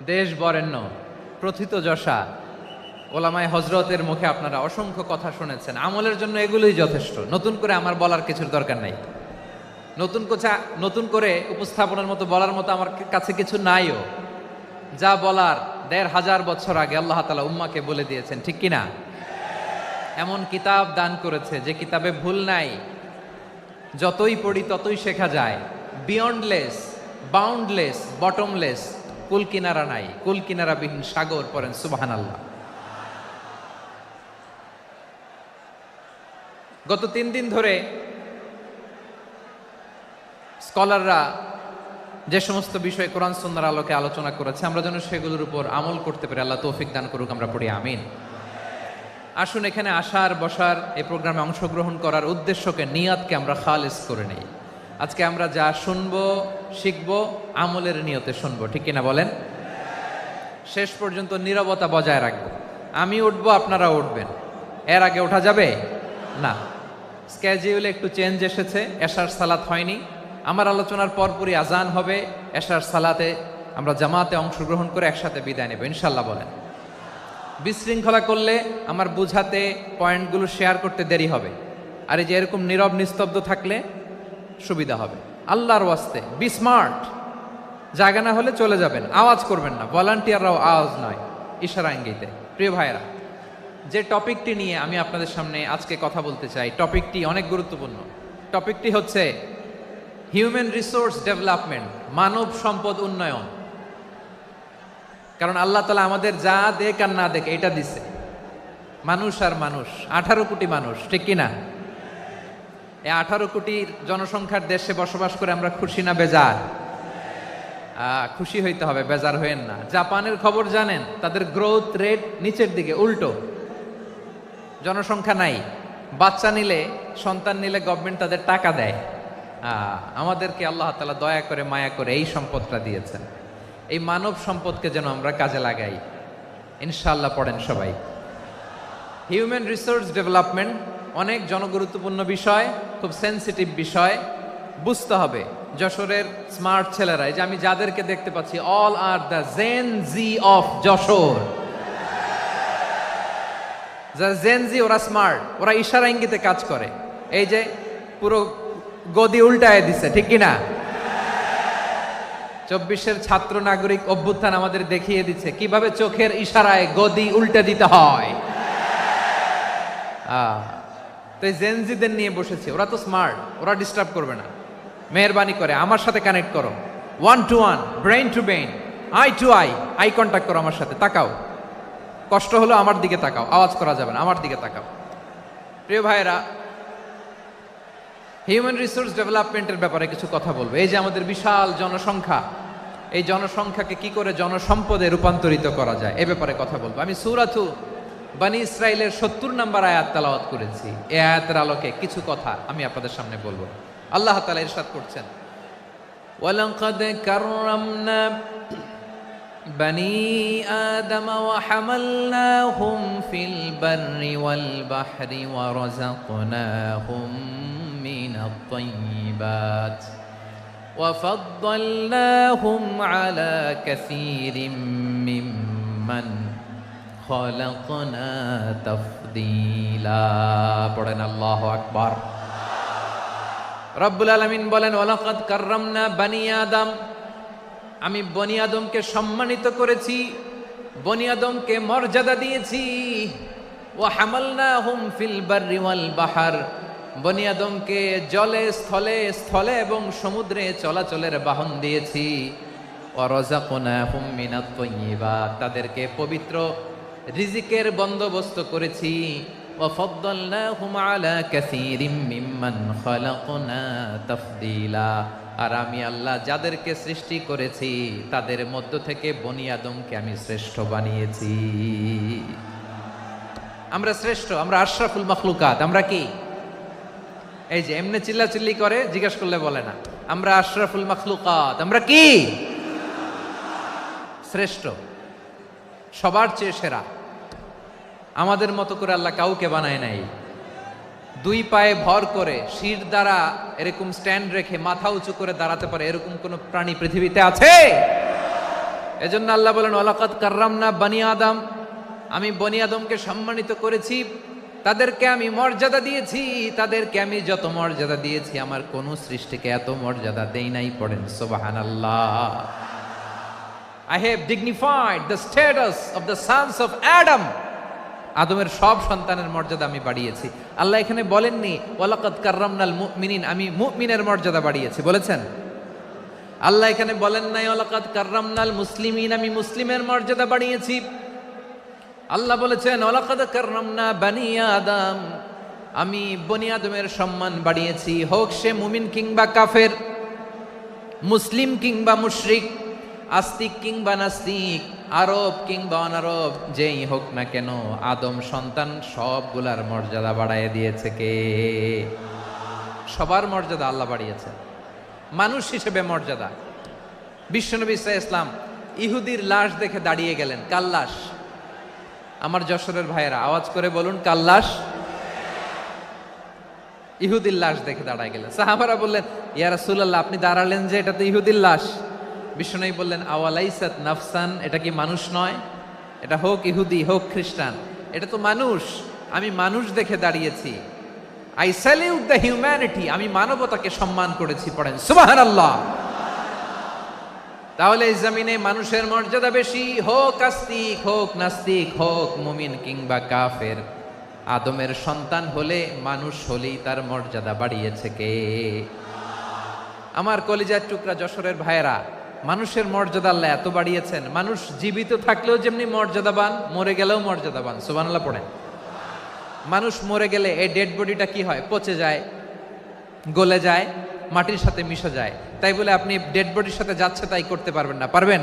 দেশ বরেণ্য প্রথিতযশা ওলামায়ে হজরতের মুখে আপনারা অসংখ্য কথা শুনেছেন। আমলের জন্য এগুলোই যথেষ্ট, নতুন করে আমার বলার কিছুর দরকার নাই। নতুন করে উপস্থাপনের মতো বলার মতো আমার কাছে কিছু নাইও। যা বলার ১৫০০ বছর আগে আল্লাহ তাআলা উম্মাকে বলে দিয়েছেন, ঠিক কিনা? এমন কিতাব দান করেছে যে কিতাবে ভুল নাই, যতই পড়ি ততই শেখা যায়। বিয়ন্ডলেস, বাউন্ডলেস, বটমলেস, কুল কিনারা নাই, কুল কিনারাবিহীন সাগর। পড়েন সুবহানাল্লাহ। গত ৩ দিন ধরে স্কলাররা যে সমস্ত বিষয় কোরআন সুন্নাহর আলোকে আলোচনা করেছে, আমরা যেন সেগুলোর উপর আমল করতে পারি। আল্লাহ তৌফিক দান করুক, আমরা পড়ি আমিন। আসুন এখানে আসার বসার এই প্রোগ্রামে অংশগ্রহণ করার উদ্দেশ্যকে, নিয়াতকে আমরা খালিস করে নেই। আজকে আমরা যা শুনবো শিখবো আমলের নিয়তে শুনবো, ঠিক কিনা বলেন? শেষ পর্যন্ত নীরবতা বজায় রাখবো। আমি উঠবো, আপনারা উঠবেন। এর আগে ওঠা যাবে না। স্কেডিউলে একটু চেঞ্জ এসেছে, এশার সালাত হয়নি। আমার আলোচনার পরপরই আজান হবে। এশার সালাতে আমরা জামাতে অংশগ্রহণ করে একসাথে বিদায় নেব ইনশাল্লাহ। বলেন। বিশৃঙ্খলা করলে আমার বুঝাতে, পয়েন্টগুলো শেয়ার করতে দেরি হবে। আর এই যে এরকম নীরব নিস্তব্ধ থাকলে সুবিধা হবে। আল্লাহর ওয়াস্তে বি স্মার্ট। জায়গা না হলে চলে যাবেন, আওয়াজ করবেন না। ভলান্টিয়াররাও আওয়াজ নয়, ইশারা ইঙ্গিতে। প্রিয় ভাইয়েরা, যে টপিকটি নিয়ে আমি আপনাদের সামনে আজকে কথা বলতে চাই, টপিকটি অনেক গুরুত্বপূর্ণ। টপিকটি হচ্ছে হিউম্যান রিসোর্স ডেভেলপমেন্ট, মানব সম্পদ উন্নয়ন। কারণ আল্লাহ তাআলা আমাদের যা দেখ আর না দেখ এটা দিছে। মানুষ আর মানুষ, 18 কোটি মানুষ, ঠিক কিনা? এই 18 কোটি জনসংখ্যার দেশে বসবাস করে আমরা খুশি না বেজার? খুশি হইতে হবে, বেজার হইেন না। জাপানের খবর জানেন? তাদের গ্রোথ রেট নিচের দিকে, উল্টো। জনসংখ্যা নাই, বাচ্চা নিলে, সন্তান নিলে গভর্নমেন্ট তাদের টাকা দেয়। আমাদেরকে আল্লাহ তাআলা দয়া করে, মায়া করে এই সম্পদটা দিয়েছেন। এই মানব সম্পদকে যেন আমরা কাজে লাগাই ইনশাআল্লাহ। পড়েন সবাই। হিউম্যান রিসোর্স ডেভেলপমেন্ট অনেক জনগুরুত্বপূর্ণ বিষয়, খুব সেন্সিটিভ বিষয়। বুঝতে হবে যশোরের স্মার্ট ছেলেরা, এই যে আমি যাদেরকে দেখতে পাচ্ছি, all are the Gen Z of Jashore. যারা জেন জি, ওরা স্মার্ট, ওরা ইশারা ইঙ্গিতে কাজ করে। এই যে পুরো গদি উল্টায় দিছে, ঠিক কিনা? 24-এর ছাত্র নাগরিক অভ্যুত্থান আমাদের দেখিয়ে দিচ্ছে কিভাবে চোখের ইশারায় গদি উল্টে দিতে হয়। তো এই জেনজিদের নিয়ে বসেছে, ওরা তো স্মার্ট, ওরা ডিস্টার্ব করবে না। মেহরবানি করে আমার সাথে কানেক্ট করো, 1 to 1, brain to brain, eye to eye, eye contact করো আমার সাথে। তাকাও, কষ্ট হলো আমার দিকে তাকাও, আওয়াজ করা যাবে না, আমার দিকে তাকাও। প্রিয় ভাইয়েরা, হিউম্যান রিসোর্স ডেভেলপমেন্টের ব্যাপারে কিছু কথা বলবো। এই যে আমাদের বিশাল জনসংখ্যা, এই জনসংখ্যাকে কি করে জনসম্পদে রূপান্তরিত করা যায় এ ব্যাপারে কথা বলবো। আমি সূরাতু বনী ইসরাইলের 70 নম্বর আয়াত তেলাওয়াত করেছি। এই আয়াতের আলোকে কিছু কথা আমি আপনাদের সামনে বলবো। আল্লাহ তাআলা ইরশাদ করছেন, ওয়ালাকাদ কাররামনা বনী আদম ওয়া হামালনাহুম ফিল বাররি ওয়াল বাহরি ওয়া রাযাকনাহুম মিনাত তাইয়্যিবাত ওয়া ফাদ্দালনাহুম আলা কাসীরিম মিম্মান খালাকনা তাফদীলা। পড়েন আল্লাহু আকবার। রব্বুল আলামিন বলেন, ওয়ালাকাদ কাররামনা বনী আদম, আমি বনী আদমকে সম্মানিত করেছি, বনী আদমকে মর্যাদা দিয়েছি। ওয়া হামালনাহুম ফিল বাররি ওয়াল বাহর, বনী আদমকে জলে, স্থলে, স্থলে এবং সমুদ্রে চলাচলের বাহন দিয়েছি। ওয়া রাযাকনাহুম মিনাত তাইয়্যিবাত, তাদেরকে পবিত্র রিজিকের বন্দোবস্ত করেছি। ওয়া ফাদ্দালনাহুম আলা কাসীরিম মিম্মান খালাকনা তাফদীলা, আর আমি আল্লাহ যাদেরকে সৃষ্টি করেছি তাদের মধ্য থেকে বনী আদমকে আমি শ্রেষ্ঠ বানিয়েছি। আমরা শ্রেষ্ঠ, আমরা আশরাফুল মাখলুকাত। আমরা কি? এই যে এমনি চিল্লাচিল্লি করে, জিজ্ঞেস করলে বলে না। আমরা আশরাফুল মাখলুকাত। আমরা কি? শ্রেষ্ঠ, সবার চেয়ে সেরা। আমাদের মতো করে আল্লাহ কাউকে বানায় নাই। 2 পায়ে ভর করে, শির দ্বারা এরকম স্ট্যান্ড রেখে মাথা উঁচু করে দাঁড়াতে পারে এরকম কোন প্রাণী পৃথিবীতে আছে? এজন্য আল্লাহ বলেন ওয়ালাকাদ কাররামনা বানি আদম, আমি বনি আদমকে সম্মানিত করেছি, তাদেরকে আমি মর্যাদা দিয়েছি। তাদেরকে আমি যত মর্যাদা দিয়েছি আমার কোন সৃষ্টিকে এত মর্যাদা দেই নাই। পড়েন সুবহানাল্লাহ। I have dignified the status of the sons of Adam. আদমের সব সন্তানের মর্যাদা আমি বাড়িয়েছি। আল্লাহ এখানে বলেননি ওয়ালাকাদ কাররামনাল মুমিনিন, আমি মুমিনের মর্যাদা বাড়িয়েছি, বলেছেন? আল্লাহ এখানে বলেন নাই ওয়ালাকাদ কাররামনাল মুসলিমিন, আমি মুসলিমের মর্যাদা বাড়িয়েছি। আল্লাহ বলেছেন ওয়ালাকাদ কাররামনা বানি আদম, আমি বনি আদমের সম্মান বাড়িয়েছি, হোক সে মুমিন কিংবা কাফের, মুসলিম কিংবা মুশরিক, আস্তিক কিংবা নাস্তিক, আরব কিংবা অনারব, যেই হোক না কেন আদম সন্তান সবগুলার মর্যাদা বাড়ায় দিয়েছে কে? সবার মর্যাদা আল্লাহ বাড়িয়েছে। মানুষ হিসেবে মর্যাদা। বিশ্বনবী সাল্লাল্লাহু আলাইহি ওয়াসাল্লাম ইহুদির লাশ দেখে দাঁড়িয়ে গেলেন। কার লাশ? আমার যশোরের ভাইয়েরা আওয়াজ করে বলুন, কার লাশ? ইহুদির লাশ দেখে দাঁড়ায় গেলেন। সাহাবারা বললেন ইয়া রাসূলুল্লাহ, আপনি দাঁড়ালেন যে, এটা তো ইহুদির লাশ। বিশ্বনবী বললেন আওয়ালাইসাত নাফসান, এটা কি মানুষ নয়? এটা হোক ইহুদি হোক খ্রিস্টান, এটা তো মানুষ। আমি মানুষ দেখে দাঁড়িয়েছি। আই স্যালিউট দ্য হিউম্যানিটি, আমি মানবতাকে সম্মান করেছি। পড়েন সুবহানাল্লাহ। তাহলে এই জমিনে মানুষের মর্যাদা বেশি, হোক আস্তিক হোক নাস্তিক, হোক মুমিন কিংবা কাফের। আদমের সন্তান হলে, মানুষ হলেই তার মর্যাদা বাড়িয়েছে কে? আমার কলিজার টুকরা যশোরের ভাইয়েরা, মানুষের মর্যাদা আল্লাহ এত বাড়িয়েছেন, মানুষ জীবিত থাকলেও যেমনি মর্যাদাবান, মরে গেলেও মর্যাদাবান। সুবহানাল্লাহ পড়েন। মানুষ মরে গেলে এই ডেড বডিটা কি হয়? পচে যায়, গলে যায়, মাটির সাথে মিশে যায়। তাই বলে আপনি ডেড বডির সাথে যাচ্ছে তাই করতে পারবেন না। পারবেন?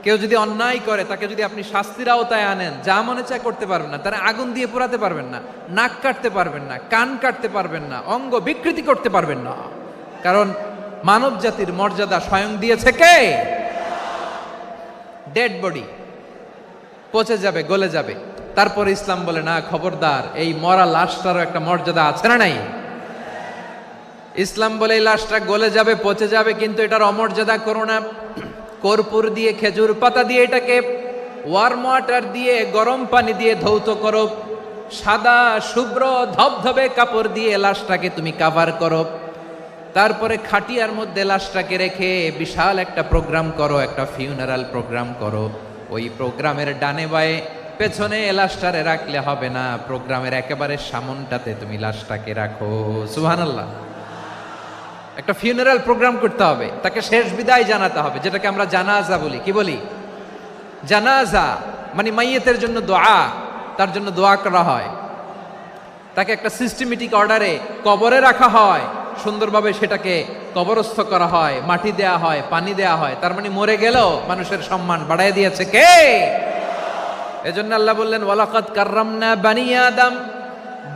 কেউ যদি অন্যায় করে তাকে যদি আপনি শাস্তির আওতায় আনেন, যা মনে চায় করতে পারবেন না। তারা আগুন দিয়ে পোড়াতে পারবেন না, নাক কাটতে পারবেন না, কান কাটতে পারবেন না, অঙ্গ বিকৃতি করতে পারবেন না। কারণ মানব জাতির মর্যাদা স্বয়ং দিয়েছে কে? ডেড বডি পচে যাবে, গলে যাবে। তারপর ইসলাম বলে না, খবরদার, এই মরা লাশটারও একটা মর্যাদা আছে না নাই? ইসলাম বলে এই লাশটা গলে যাবে, পচে যাবে, কিন্তু এটার অমর্যাদা করো না। কর্পূর দিয়ে, খেজুর পাতা দিয়ে এটাকে ওয়ার্ম ওয়াটার দিয়ে, গরম পানি দিয়ে ধৌত করো। সাদা শুভ্র ধবধবে কাপড় দিয়ে লাশটাকে তুমি কাভার করো। তারপরে খাটিয়ার মধ্যে লাশটাকে রেখে বিশাল একটা প্রোগ্রাম করো, একটা ফিউনারাল প্রোগ্রাম করো। ওই প্রোগ্রামের ডানে বায়ে পেছনে লাশটারে রাখলে হবে না, প্রোগ্রামের একেবারে সামনটাতে তুমি লাশটাকে রাখো। সুবহানাল্লাহ। একটা ফিউনারাল প্রোগ্রাম করতে হবে, তাকে শেষ বিদায় জানাতে হবে, যেটাকে আমরা জানাজা বলি। কি বলি? জানাজা মানে মাইয়েতের জন্য দোয়া, তার জন্য দোয়া করা হয়। তাকে একটা সিস্টেমেটিক অর্ডারে কবরে রাখা হয়, সুন্দরভাবে সেটাকে কবরস্থ করা হয়, মাটি দেয়া হয়, পানি দেয়া হয়। তার মানে মরে গেলেও মানুষের সম্মান বাড়ায় দিয়েছে কে? এজন্য আল্লাহ বললেন ওয়ালাকাদ কাররামনা বানি আদম,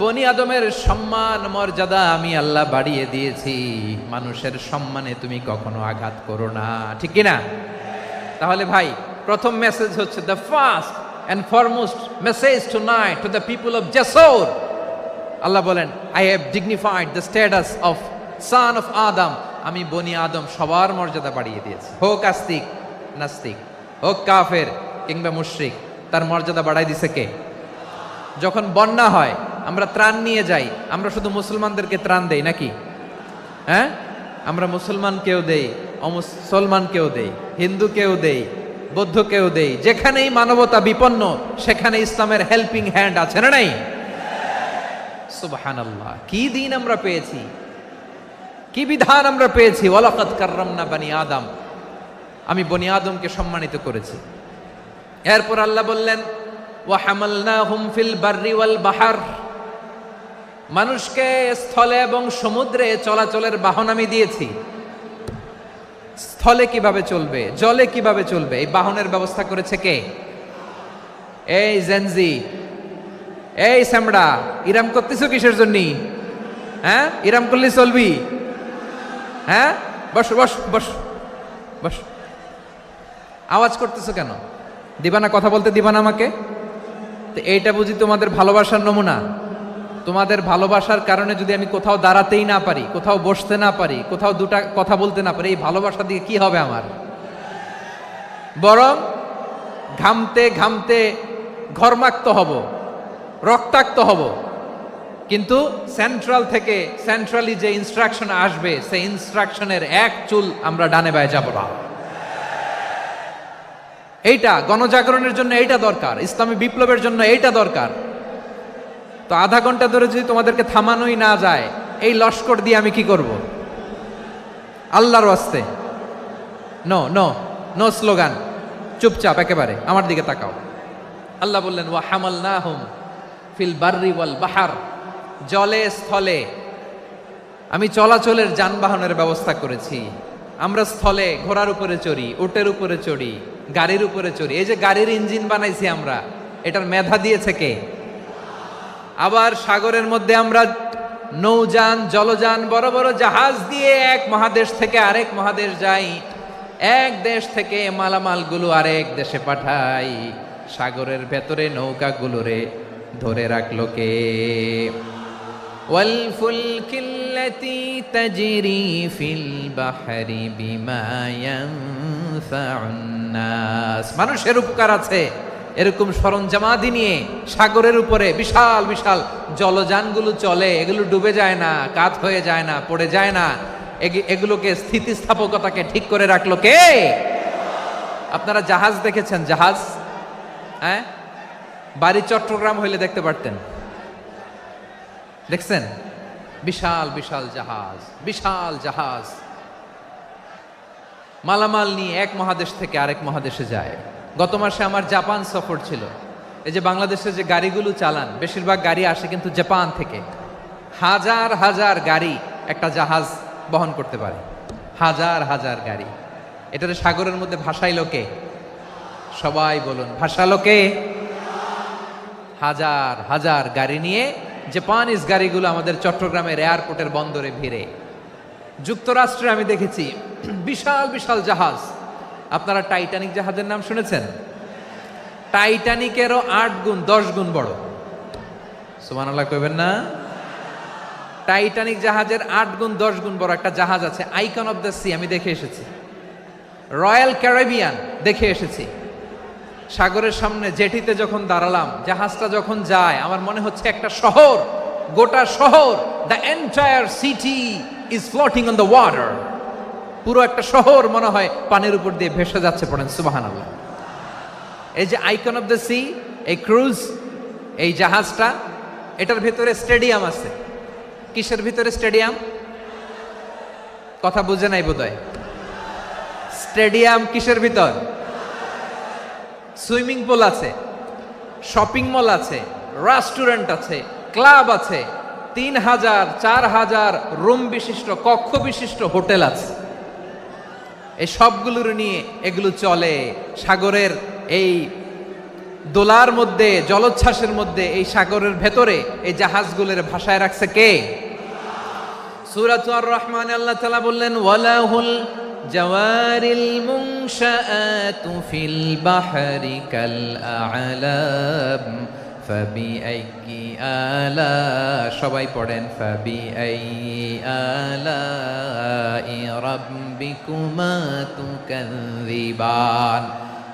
বনি আদমের সম্মান মর্যাদা আমি আল্লাহ বাড়িয়ে দিয়েছি। মানুষের সম্মানে তুমি কখনো আঘাত করো না, ঠিক কি না? তাহলে ভাই, প্রথম মেসেজ হচ্ছে, the first and foremost message tonight to the people of Jessore. আল্লাহ বলেন I have dignified the status of son of Adam, আমি বনি আদম সবার মর্যাদা বাড়িয়ে দিয়েছি। হোক আস্তিক নাস্তিক, হোক কাফের কিংবা মুশরিক, তার মর্যাদা বাড়াই দিছে কে? যখন বন্যা হয় আমরা ত্রাণ নিয়ে যাই, আমরা শুধু মুসলমানদেরকে ত্রাণ দেই নাকি? হ্যাঁ, আমরা মুসলমানকেও দেই, অমুসলমানকেও দেই, হিন্দুকেও দেই, বৌদ্ধকেও দেই। যেখানেই মানবতা বিপন্ন সেখানে ইসলামের হেল্পিং হ্যান্ড আছে না নাই? সুবহানাল্লাহ। কি দিন আমরা পেয়েছি, কি বিধান আমরা পেয়েছি। ওয়ালাকাদ কাররামনা বানি আদম, আমি বনি আদমকে সম্মানিত করেছি। এরপর আল্লাহ বললেন ওয়া হামালনাহুম ফিল বাররি ওয়াল বাহর, মানুষকে স্থলে এবং সমুদ্রে চলাচলের বাহন আমি দিয়েছি। স্থলে কিভাবে চলবে, জলে কিভাবে চলবে, এই বাহনের ব্যবস্থা করেছে কে? এই জেনজি, এই স্যামড়া, ইরাম করতেছো কিসের জন্য? হ্যাঁ, ইরাম করলে চলবি? হ্যাঁ, বস বস বস বস। আওয়াজ করতেছো কেন? দিবা না, কথা বলতে দিবা না আমাকে? তো এইটা বুঝি তোমাদের ভালোবাসার নমুনা? তোমাদের ভালোবাসার কারণে যদি আমি কোথাও দাঁড়াতেই না পারি, কোথাও বসতে না পারি, কোথাও দুটা কথা বলতে না পারি, এই ভালোবাসা দিয়ে কি হবে আমার? বরং ঘামতে ঘামতে ঘর্মাক্ত হব, রক্তাক্ত হব, কিন্তু সেন্ট্রালি যে ইনস্ট্রাকশন আসবে সেই ইনস্ট্রাকশনের এক চুল আমরা ডানে বায়ে যাব না। এইটা গণজাগরণের জন্য এইটা দরকার, ইসলামী বিপ্লবের জন্য এইটা দরকার। তো আধা ঘন্টা ধরে যদি তোমাদেরকে থামানোই না যায়, এই লস্কর দিয়ে আমি কি করব? আল্লাহর ওয়াস্তে নো নো নো স্লোগান, চুপচাপ একেবারে আমার দিকে তাকাও। আল্লাহ বললেন ওয়া হামালনাহুম ফিল বাররি ওয়াল বাহার, জলে স্থলে আমি চলাচলের যানবাহনের ব্যবস্থা করেছি। আমরা স্থলে ঘোড়ার উপরে চড়ি, উটের উপরে চড়ি, গাড়ির উপরে চড়ি। এই যে গাড়ির ইঞ্জিন বানাইছি আমরা, এটার মেধা দিয়েছে কে? আবার সাগরের মধ্যে আমরা নৌযান, জলযান, বড় বড় জাহাজ দিয়ে এক মহাদেশ থেকে আরেক মহাদেশ যাই, এক দেশ থেকে মালামালগুলো আরেক দেশে পাঠাই। সাগরের ভেতরে নৌকাগুলোরে ধরে রাখলো কে? ওয়াল ফুলকিল্লাতী তাজরি ফিল বাহরি বিমা ইয়ানফাউন নাস। মানুষের উপকার আছে এরকম সরঞ্জামাদি নিয়ে সাগরের উপরে বিশাল বিশাল জলযানগুলো চলে, এগুলো ডুবে যায় না, কাত হয়ে যায় না, পড়ে যায় না। এগুলোকে স্থিতিস্থাপকতাকে ঠিক করে রাখলো কে? আপনারা জাহাজ দেখেছেন? জাহাজ, হ্যাঁ, বাড়ি চট্টগ্রাম হইলে দেখতে পারতেন, দেখছেন? বিশাল বিশাল জাহাজ, বিশাল জাহাজ মালামাল নিয়ে এক মহাদেশ থেকে আরেক মহাদেশে যায়। গত মাসে আমার জাপান সফর ছিল। এই যে বাংলাদেশে যে গাড়িগুলো চালান, বেশিরভাগ গাড়ি আসে কিন্তু জাপান থেকে। হাজার হাজার গাড়ি একটা জাহাজ বহন করতে পারে, হাজার হাজার গাড়ি। এটাতে সাগরের মধ্যে ভাসাইলো কে? সবাই বলুন, ভাসালো কে? হাজার হাজার গাড়ি নিয়ে জাপানিজ গাড়িগুলো আমাদের চট্টগ্রামের এয়ারপোর্টের বন্দরে ভিড়ে। যুক্তরাষ্ট্রে আমি দেখেছি বিশাল বিশাল জাহাজ। আপনারা টাইটানিক জাহাজের নাম শুনেছেন? টাইটানিকেরও 8 গুণ 10 গুণ বড়। সুবহানাল্লাহ কইবেন না? টাইটানিক জাহাজের 8 গুণ 10 গুণ বড় একটা জাহাজ আছে, আইকন অফ দ্য সি। আমি দেখে এসেছি। রয়্যাল ক্যারিবিয়ান দেখে এসেছি। সাগরের সামনে জেটিতে যখন দাঁড়ালাম, জাহাজটা যখন যায়, আমার মনে হচ্ছে একটা শহর, গোটা শহর, the entire city is floating on the water. পুরো একটা শহর মনে হয় পানির উপর দিয়ে ভেসে যাচ্ছে। পড়েন সুবহানাল্লাহ। এই যে আইকন অফ দ্য সি, এই ক্রুজ, এই জাহাজটা, এটার ভিতরে স্টেডিয়াম আছে। কিসের ভিতরে স্টেডিয়াম? কথা বুঝে নাই বোধহয়। স্টেডিয়াম কিসের ভিতর? সুইমিং পুল আছে, শপিং মল আছে, রেস্টুরেন্ট আছে, ক্লাব আছে, 3000 4000 রুম বিশিষ্ট, কক্ষ বিশিষ্ট হোটেল আছে। এই সবগুলোর নিয়ে এগুলো চলে সাগরের এই দোলার মধ্যে, জলোচ্ছ্বাসের মধ্যে। এই সাগরের ভেতরে এই জাহাজগুলোর ভাষায় রাখছে কে? সূরাতুর আর রহমানে আল্লাহ তাআলা বললেন ওয়ালাহুল জাওয়ারিল মুনশাআতু ফিল বাহরি কাল আ'লাম ফাবিআইয়ি আলা, সবাই পড়েন, ফাবিআইয়ি আলাই রাব্বিকুমা তুকাযযিবান।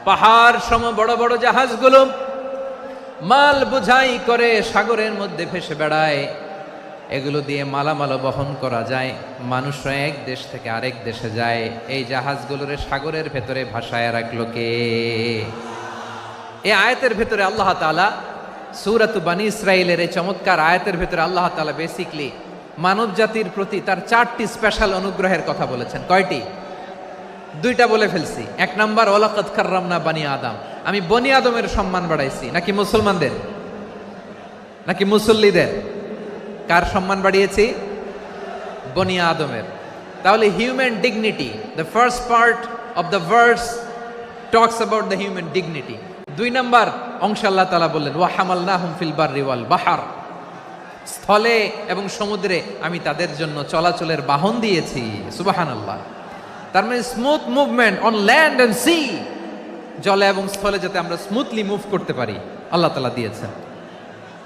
পাহাড় সম বড় বড় জাহাজগুলো মাল বোঝাই করে সাগরের মধ্যে ভেসে বেড়ায়। এগুলো দিয়ে মালামাল বহন করা যায়, মানুষরা এক দেশ থেকে আরেক দেশে যায়। এই জাহাজগুলোর সাগরের ভেতরে ভাসায় রাখলো কে? এই আয়াতের ভেতরে আল্লাহ তাআলা সূরাত বানী ইসরাঈলের এই চমৎকার আয়াতের ভেতরে আল্লাহ তাআলা বেসিকলি মানব জাতির প্রতি তার 4টি স্পেশাল অনুগ্রহের কথা বলেছেন। কয়টি? 2টা বলে ফেলছি। 1 নাম্বার, ওয়ালাকাদ কাররামনা বানি আদম, আমি বনি আদমের সম্মান বাড়াইছি। নাকি মুসলমানদের? নাকি মুসল্লিদের? কার সম্মান বাড়িয়েছি? বনি আদমের। তাহলে human dignity, the first part of the verse talks about the human dignity. 2 number অংশে আল্লাহ তাআলা বললেন ওয়া হামালনাহুম ফিল বাররি ওয়াল বাহার, স্থলে এবং সমুদ্রে আমি তাদের জন্য চলাচলের বাহন দিয়েছি। সুবহানাল্লাহ। তার মানে smooth movement on land and sea, জলে এবং স্থলে যাতে আমরা স্মুথলি মুভ করতে পারি আল্লাহ তাআলা দিয়েছেন।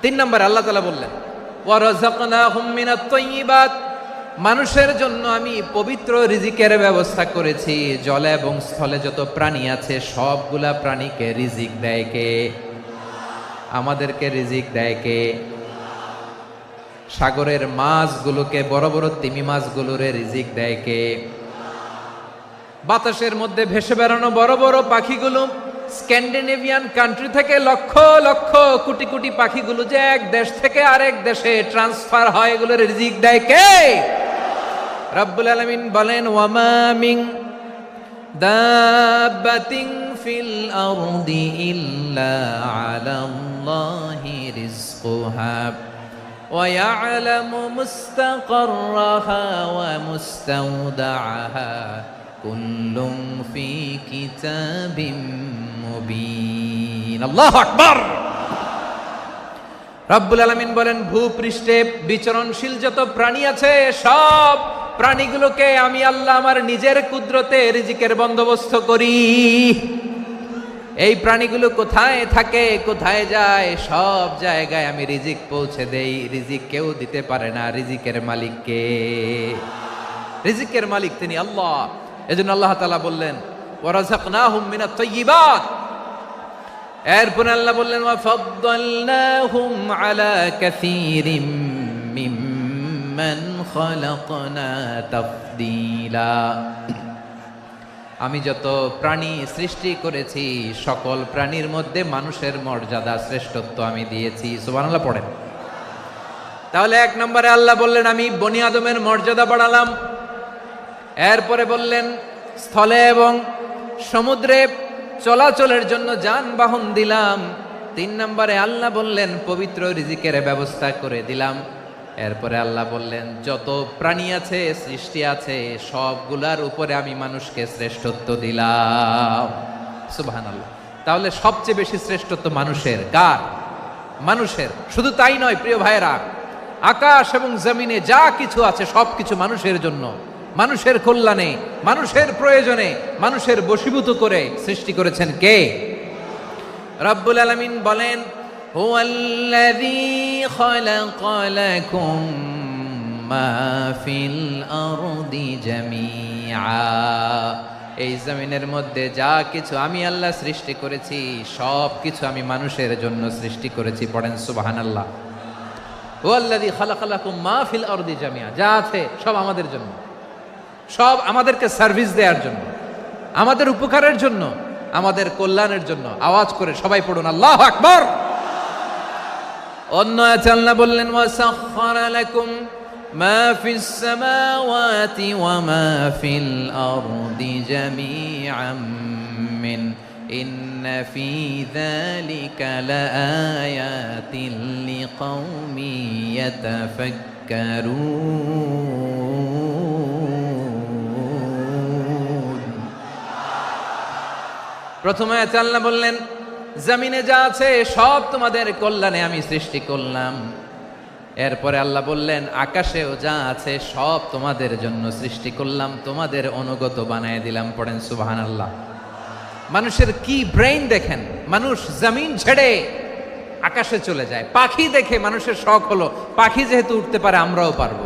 3 নম্বরে আল্লাহ তাআলা বললেন ওয়া রাযাকনাহুম মিনাত তাইয়্যিবাত, মানুষের জন্য আমি পবিত্র রিজিকের ব্যবস্থা করেছি। জলে এবং স্থলে যত প্রাণী আছে সবগুলা প্রাণীকে রিজিক দেয় কে? আমাদেরকে রিজিক দেয় কে? সাগরের মাছগুলোকে, বড় বড় তিমি মাছগুলোরে রিজিক দেয় কে? বাতাসের মধ্যে ভেসে বেড়ানো বড় বড় পাখিগুলো, স্ক্যান্ডিনেভিয়ান কান্ট্রি থেকে লক্ষ লক্ষ কোটি কোটি পাখিগুলো যে এক দেশ থেকে আরেক দেশে ট্রান্সফার হয়, এগুলোর রিজিক দেয় কে? রব্বুল আলামিন বলেন, ওয়ামা মিন দাব্বাতিন ফিল আরদি ইল্লা আলাল্লাহি রিজকুহা ওয়া ইয়ালামু মুস্তাকাররাহা ওয়া মুস্তাওদাআহা কুল্লুম ফি কিতাবিম মুবিন। আল্লাহু আকবার। রব্বুল আলামিন বলেন, ভূপৃষ্ঠে বিচরণশীল যত প্রাণী আছে সব প্রাণীগুলোকে আমি আল্লাহ আমার নিজের কুদরতে রিজিকের বন্দোবস্ত করি। এই প্রাণীগুলো কোথায় থাকে, কোথায় যায়, সব জায়গায় আমি রিজিক পৌঁছে দেই। রিজিক কেউ দিতে পারে না, রিজিকের মালিক কে? রিজিকের মালিক তিনি আল্লাহ। এজন্য আল্লাহ তাআলা বললেন, ওয়ারাযাকনাহুম মিনাত তাইয়্যিবাত। এরপরে আল্লাহ বললেন, ওয়াফাদ্দালনাহুম আলা কাসীরিম মিম্মান খালাকনা তাফদীলা। আমি যত প্রাণী সৃষ্টি করেছি সকল প্রাণীর মধ্যে মানুষের মর্যাদা, শ্রেষ্ঠত্ব আমি দিয়েছি। সুবহানাল্লাহ পড়েন। তাহলে এক নম্বরে আল্লাহ বললেন আমি বনি আদমের মর্যাদা বাড়ালাম। এরপরে বললেন স্থলে এবং সমুদ্রে চলাচলের জন্য যানবাহন দিলাম। 3 নম্বরে আল্লাহ বললেন পবিত্র রিজিকের ব্যবস্থা করে দিলাম। এরপরে আল্লাহ বললেন যত প্রাণী আছে, সৃষ্টি আছে, সবগুলার উপরে আমি মানুষকে শ্রেষ্ঠত্ব দিলাম। সুবহানাল্লাহ। তাহলে সবচেয়ে বেশি শ্রেষ্ঠত্ব মানুষের। কার? মানুষের। শুধু তাই নয় প্রিয় ভাইরা, আকাশ এবং জমিনে যা কিছু আছে সবকিছু মানুষের জন্য, মানুষের কল্যাণে, মানুষের প্রয়োজনে, মানুষের বশীভূত করে সৃষ্টি করেছেন কে? রব্বুল আলামিন বলেন, হুয়াল্লাযী খালাকা লাকুম মা ফিল আরদি জামিআ। এই জমিনের মধ্যে যা কিছু আমি আল্লাহ সৃষ্টি করেছি সব কিছু আমি মানুষের জন্য সৃষ্টি করেছি। পড়েন সুবহানাল্লাহ। হুয়াল্লাযী খালাকা লাকুম মা ফিল আরদি জামিআ। যা আছে সব আমাদের জন্য, সব আমাদেরকে সার্ভিস দেওয়ার জন্য, আমাদের উপকারের জন্য, আমাদের কল্যাণের জন্য। আওয়াজ করে সবাই পড়ুন আল্লাহু আকবার। অন্য আয়াতে আল্লাহ বললেন, ওয়াসাখখারা লাকুম মা ফিস সামাওয়াতি ওয়া মা ফিল আরদি জামিআম মিন ইন্না ফি যালিকা লাআয়াতিন লিকাউমি ইয়াতাফাক্কারুন। প্রথমে আয়াতে আল্লাহ বললেন জমিনে যা আছে সব তোমাদের কল্যাণে আমি সৃষ্টি করলাম। এরপরে আল্লাহ বললেন আকাশেও যা আছে সব তোমাদের জন্য সৃষ্টি করলাম, তোমাদের অনুগত বানায় দিলাম। পড়েন সুবহানাল্লাহ। মানুষের কি ব্রেইন দেখেন, মানুষ জমিন ছেড়ে আকাশে চলে যায়। পাখি দেখে মানুষের শখ হলো পাখি যেহেতু উঠতে পারে আমরাও পারবো।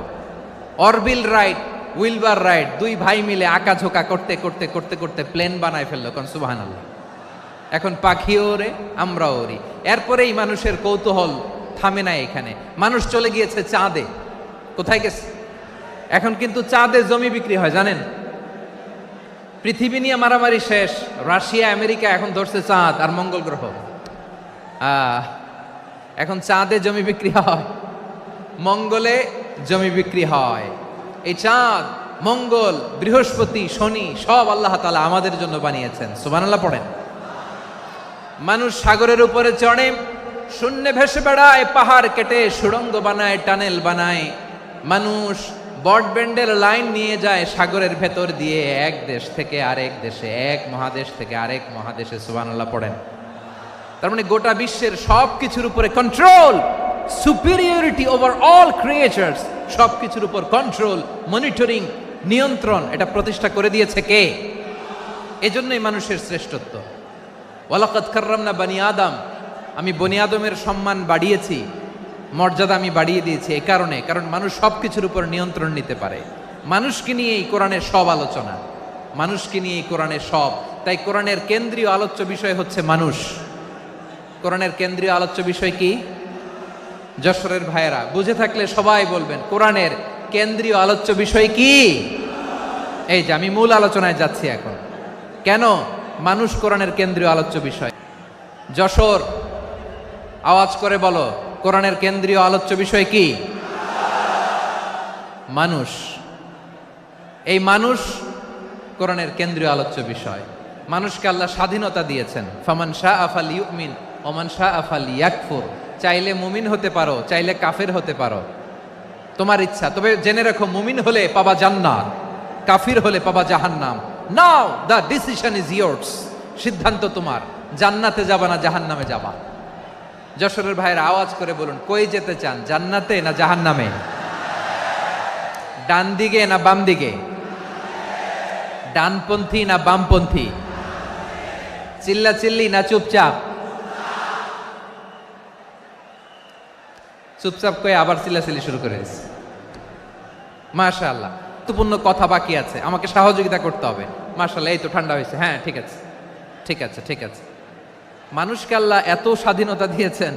অরবিল রাইট, উইলবার রাইট, 2 ভাই মিলে আঁকাঝোঁকা করতে করতে করতে করতে প্লেন বানায় ফেললো। কোন সুবহানাল্লাহ। এখন পাখিও ওরে, আমরাও ওরি। এরপরেই মানুষের কৌতূহল থামে না এখানে। মানুষ চলে গিয়েছে চাঁদে। কোথায় গেছে? এখন কিন্তু চাঁদে জমি বিক্রি হয় জানেন। পৃথিবী নিয়ে মারামারি শেষ, রাশিয়া আমেরিকা এখন ধরছে চাঁদ আর মঙ্গল গ্রহ। এখন চাঁদে জমি বিক্রি হয়, মঙ্গলে জমি বিক্রি হয়। এই চাঁদ, মঙ্গল, বৃহস্পতি, শনি সব আল্লাহ তাআলা আমাদের জন্য বানিয়েছেন। সুবহানাল্লাহ পড়েন। মানুষ সাগরের উপরে চড়ে, শূন্যে ভেসে বেড়ায়, পাহাড় কেটে সুড়ঙ্গ বানায়, টানেল বানায়। মানুষ ব্রডব্যান্ডের লাইন নিয়ে যায় সাগরের ভেতর দিয়ে, এক দেশ থেকে আরেক দেশে, এক মহাদেশ থেকে আরেক মহাদেশে। সুবহানাল্লাহ পড়েন। তার মানে গোটা বিশ্বের সব কিছুর উপরে control, superiority over all creatures, সব কিছুর উপর কন্ট্রোল, মনিটরিং, নিয়ন্ত্রণ, এটা প্রতিষ্ঠা করে দিয়েছে কে? এজন্যই মানুষের শ্রেষ্ঠত্ব। ওয়ালাকাদ কাররামনা বানি আদম, আমি বনি আদমের সম্মান বাড়িয়েছি। মর্যাদা আমি বাড়িয়ে দিয়েছি এই কারণে, কারণ মানুষ সব কিছুর উপর নিয়ন্ত্রণ নিতে পারে। মানুষকে নিয়ে এই কোরআনের সব আলোচনা, মানুষকে নিয়ে এই কোরআনের সব। তাই কোরআনের কেন্দ্রীয় আলোচ্য বিষয় হচ্ছে মানুষ। কোরআনের কেন্দ্রীয় আলোচ্য বিষয় কি? যশোরের ভাইয়েরা বুঝে থাকলে সবাই বলবেন, কোরআনের কেন্দ্রীয় আলোচ্য বিষয় কি? এই যে আমি মূল আলোচনায় যাচ্ছি এখন। কেন মানুষ কোরআনের কেন্দ্রীয় আলোচ্য বিষয়? যশোর, আওয়াজ করে বলো, কোরআনের কেন্দ্রীয় আলোচ্য বিষয় কি? মানুষ। এই মানুষ কোরআনের কেন্দ্রীয় আলোচ্য বিষয়। মানুষকে আল্লাহ স্বাধীনতা দিয়েছেন। ফামান শাআ ফালইউমিন ওয়া মান শাআ ফালইয়াকফুর। চাইলে মুমিন হতে পারো, চাইলে কাফের হতে পারো, তোমার ইচ্ছা। তবে জেনে রাখো, মুমিন হলে পাবা জান্নাত, কাফির হলে পাবা জাহান্নাম। নাও দ্য ডিসিশন ইজ ইয়ার্স। সিদ্ধান্ত তোমার, জান্নাতে যাবা না জাহান্নামে যাবা। যশোরের ভাইয়ের আওয়াজ করে বলুন, কই যেতে চান, জান্নাতে না জাহান্নামে? ডান দিকে না বাম দিকে? ডানপন্থী না বামপন্থী? চিল্লা চিল্লি না চুপচাপ? চুপচাপ কয়ে আবার চিল্লাচিল্লি শুরু করে দিচ্ছে। মাশাআল্লাহ, গুরুত্বপূর্ণ কথা বাকি আছে, আমাকে সহযোগিতা করতে হবে। মাশাআল্লাহ, এই তো ঠান্ডা হয়েছে। হ্যাঁ, ঠিক আছে, ঠিক আছে, ঠিক আছে। মানুষকে আল্লাহ এত স্বাধীনতা দিয়েছেন,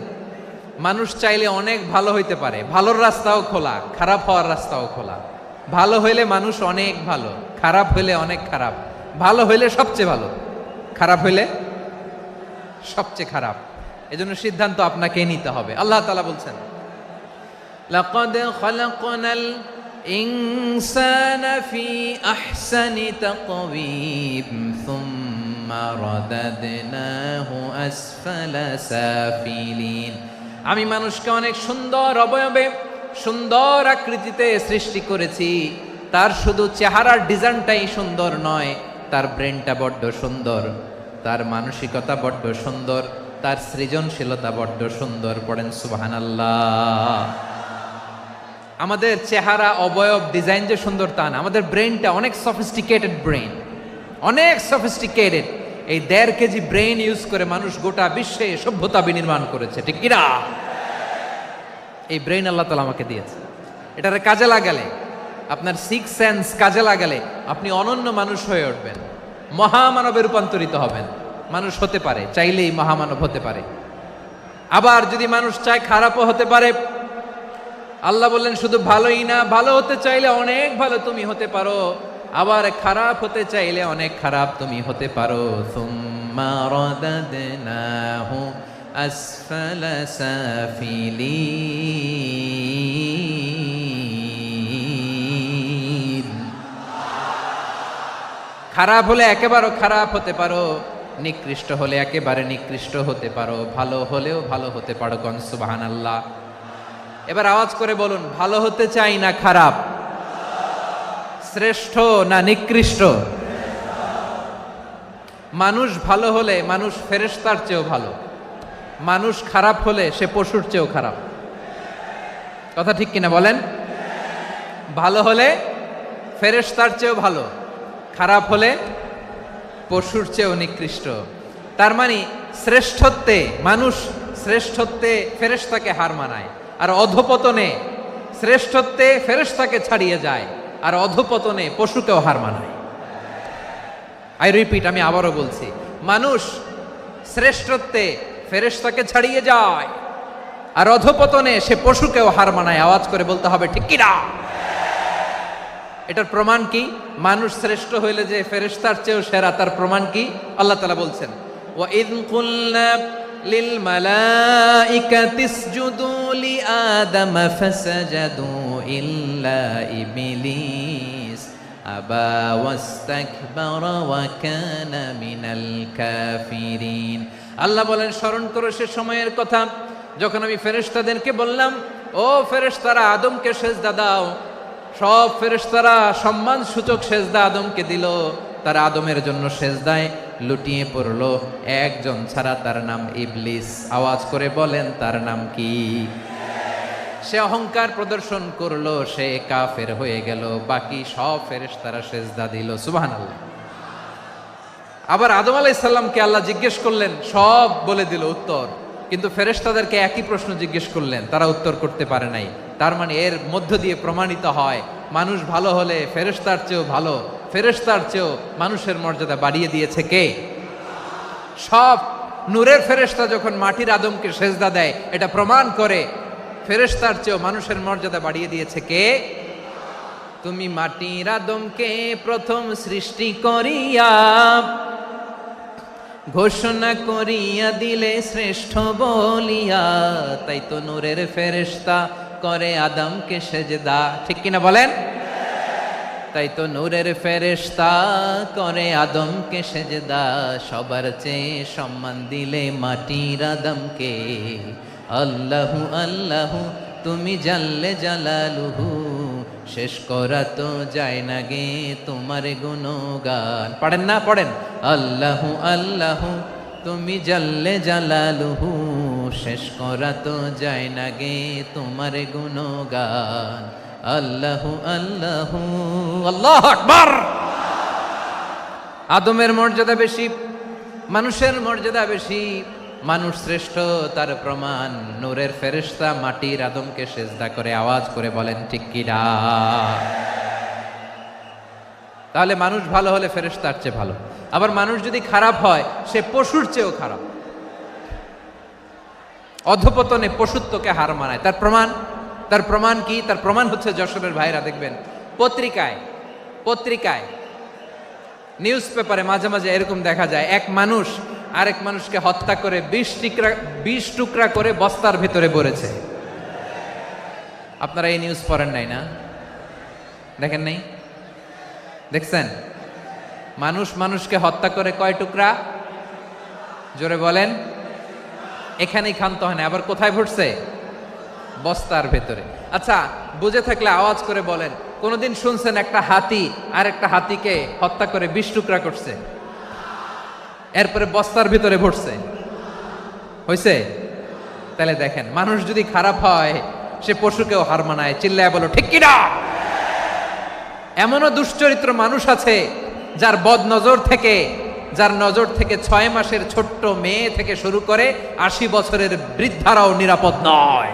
মানুষ চাইলে অনেক ভালো হইতে পারে। ভালোর রাস্তাও খোলা, খারাপ হওয়ার রাস্তাও খোলা। ভালো হইলে মানুষ অনেক ভালো, খারাপ হইলে অনেক খারাপ। ভালো হইলে সবচেয়ে ভালো, খারাপ হইলে সবচেয়ে খারাপ। এজন্য সিদ্ধান্ত আপনাকে নিতে হবে। আল্লাহ তাআলা বলছেন, লাকাদ খালাকনাল ইনসানা ফি আহসানি তাকওয়িম সুম্মা রাদাদনাহু আসফালা সাফিলিন। আমি মানুষকে অনেক সুন্দর অবয়বে, সুন্দর আকৃতিতে সৃষ্টি করেছি। তার শুধু চেহারার ডিজাইনটাই সুন্দর নয়, তার ব্রেনটা বড্ড সুন্দর, তার মানসিকতা বড্ড সুন্দর, তার সৃজনশীলতা বড্ড সুন্দর। পড়েন সুবহানাল্লাহ। আমাদের চেহারা, অবয়ব, ডিজাইন যে সুন্দর তা না, আমাদের ব্রেনটা অনেক সফিস্টিকেটেড ব্রেন, অনেক সফিস্টিকেটেড। এই 1.5 কেজি ব্রেন ইউজ করে মানুষ গোটা বিশ্বে সভ্যতা বিনির্মাণ করেছে, ঠিক কিনা? এই ব্রেন আল্লাহ তাআলা আমাকে দিয়েছে। এটারে কাজে লাগালে, আপনার 6 সেন্স কাজে লাগালে আপনি অনন্য মানুষ হয়ে উঠবেন, মহামানবে রূপান্তরিত হবেন। মানুষ হতে পারে, চাইলেই মহামানব হতে পারে। আবার যদি মানুষ চায় খারাপও হতে পারে। আল্লাহ বললেন শুধু ভালোই না, ভালো হতে চাইলে অনেক ভালো তুমি হতে পারো, আবার খারাপ হতে চাইলে অনেক খারাপ তুমি হতে পারো। সুম্মা রাদাদনাহু আসফালা সাফিলিন। খারাপ হলে একেবারে খারাপ হতে পারো, নিকৃষ্ট হলে একেবারে নিকৃষ্ট হতে পারো, ভালো হলেও ভালো হতে পারো। গণ সুবহানাল্লাহ। এবার আওয়াজ করে বলুন, ভালো হতে চাই না খারাপ? শ্রেষ্ঠ না নিকৃষ্ট? মানুষ ভালো হলে মানুষ ফেরেশতার চেয়েও ভালো, মানুষ খারাপ হলে সে পশুর চেয়েও খারাপ। কথা ঠিক কিনা বলেন? ভালো হলে ফেরেশতার চেয়েও ভালো, খারাপ হলে পশুর চেয়েও নিকৃষ্ট। তার মানে শ্রেষ্ঠত্বে, মানুষ শ্রেষ্ঠত্বে ফেরেশতাকে হার মানায়, আর অধপতনে শ্রেষ্ঠত্বে ফেরেশতাকে ছাড়িয়ে যায়, আর অধপতনে পশুকেও হার মানায়। আই রিপিট, আমি আবারও বলছি, মানুষ শ্রেষ্ঠত্বে ফেরেশতাকে ছাড়িয়ে যায়, আর অধপতনে সে পশুকেও হার মানায়। আওয়াজ করে বলতে হবে, ঠিক কিনা? এটার প্রমাণ কি? মানুষ শ্রেষ্ঠ হইলে যে ফেরেশতার চেয়েও সেরা, তার প্রমাণ কি? আল্লাহ তাআলা বলছেন, ওয়া ইয কুলনা লিল মালাইকাতি ইসজুদু লি আদম ফাসাজাদু ইল্লা ইবলিস আবা ওয়াস্তাকবারা ওয়া কানা মিনাল কাফিরিন। আল্লাহ বলেন, স্মরণ করো সে সময়ের কথা যখন আমি ফেরেশতাদেরকে বললাম, ও ফেরেশতারা আদমকে সেজদা দাও। সব ফেরেশতারা সম্মান সূচক সেজদা আদমকে দিল। তারা আদমের জন্য সেজদায় লুটিয়ে পড়লো, একজন ছাড়া, তার নাম ইবলিস। আওয়াজ করে বলেন, তার নাম কি? সে অহংকার প্রদর্শন করলো, সে কাফের হয়ে গেল। বাকি সব ফেরেশতারা সেজদা দিল। সুবহানাল্লাহ। আবার আদম আলাইহিস সালামকে আল্লাহ জিজ্ঞেস করলেন, সব বলে দিল উত্তর। কিন্তু ফেরেশতাদেরকে একই প্রশ্ন জিজ্ঞেস করলেন, তারা উত্তর করতে পারে নাই। তার মানে এর মধ্য দিয়ে প্রমাণিত হয় মানুষ ভালো হলে ফেরেশতার চেয়েও ভালো, ফেরেশতার চেয়েও মানুষের মর্যাদা বাড়িয়ে দিয়েছে কে? সব নূরের ফেরেশতা যখন মাটির আদমকে সেজদা দেয়, এটা প্রমাণ করে ফেরেশতার চেয়েও মানুষের মর্যাদা বাড়িয়ে দিয়েছে কে? তুমি মাটির আদমকে প্রথম সৃষ্টি করিয়া ঘোষণা করিয়া দিলে শ্রেষ্ঠ বলিয়া, তাই তো নূরের ফেরেশতা করে আদমকে সেজদা। ঠিক কিনা বলেন? তাই তো নূরের ফেরেশতা করে আদমকে সেজদা, সবার চেয়ে সম্মান দিলে মাটির আদমকে। আল্লাহু আল্লাহু তুমি জাল্লে জালালুহু, শেষ করা তো যায় না গে তোমার গুণগান। পড়েন না? পড়েন। আল্লাহু আল্লাহু তুমি জাল্লে জালালুহু, শেষ করা তো যায় না গে তোমার গুণগান। আল্লাহু আল্লাহু আল্লাহু আকবার। আদমের মর্যাদা বেশি, মানুষের মর্যাদা বেশি, মানুষ শ্রেষ্ঠ তার প্রমাণ নূরের ফেরেশতা মাটির আদমকে সেজদা করে আওয়াজ করে বলেন ঠিক কিনা? তাহলে মানুষ ভালো হলে ফেরেশতার চেয়ে ভালো, আবার মানুষ যদি খারাপ হয় সে পশুর চেয়েও খারাপ। অধপতনে পশুত্বকে হার মানায়। তার প্রমাণ কি? তার প্রমাণ হচ্ছে যশোরের ভাইরা দেখবেন পত্রিকায় নিউজ পেপারে মাঝে মাঝে এরকম দেখা যায়, এক মানুষ আরেক মানুষকে হত্যা করে 20 টুকরা করে বস্তার ভেতরে ভরেছে। আপনারা এই নিউজ পড়েন নাই না? দেখেন নাই? দেখছেন? মানুষ মানুষকে হত্যা করে কয় টুকরা? জোরে বলেন। এখানেই ক্ষান্ত হয় না, আবার কোথায় ভরছে? বস্তার ভেতরে। আচ্ছা, বুঝে থাকলে আওয়াজ করে বলেন, কোনদিন শুনছেন একটা হাতি আর একটা হাতিকে হত্যা করে 20 টুকরা করছে, এরপরে বস্তার ভিতরে ভরছে? হইছে? তাহলে দেখেন, মানুষ যদি খারাপ হয় সে পশুকেও হার মানায়। চিল্লায় বলো ঠিক কিনা? এমনও দুশ্চরিত্র মানুষ আছে যার যার নজর থেকে 6 মাসের ছোট্ট মেয়ে থেকে শুরু করে 80 বছরের বৃদ্ধারাও নিরাপদ নয়।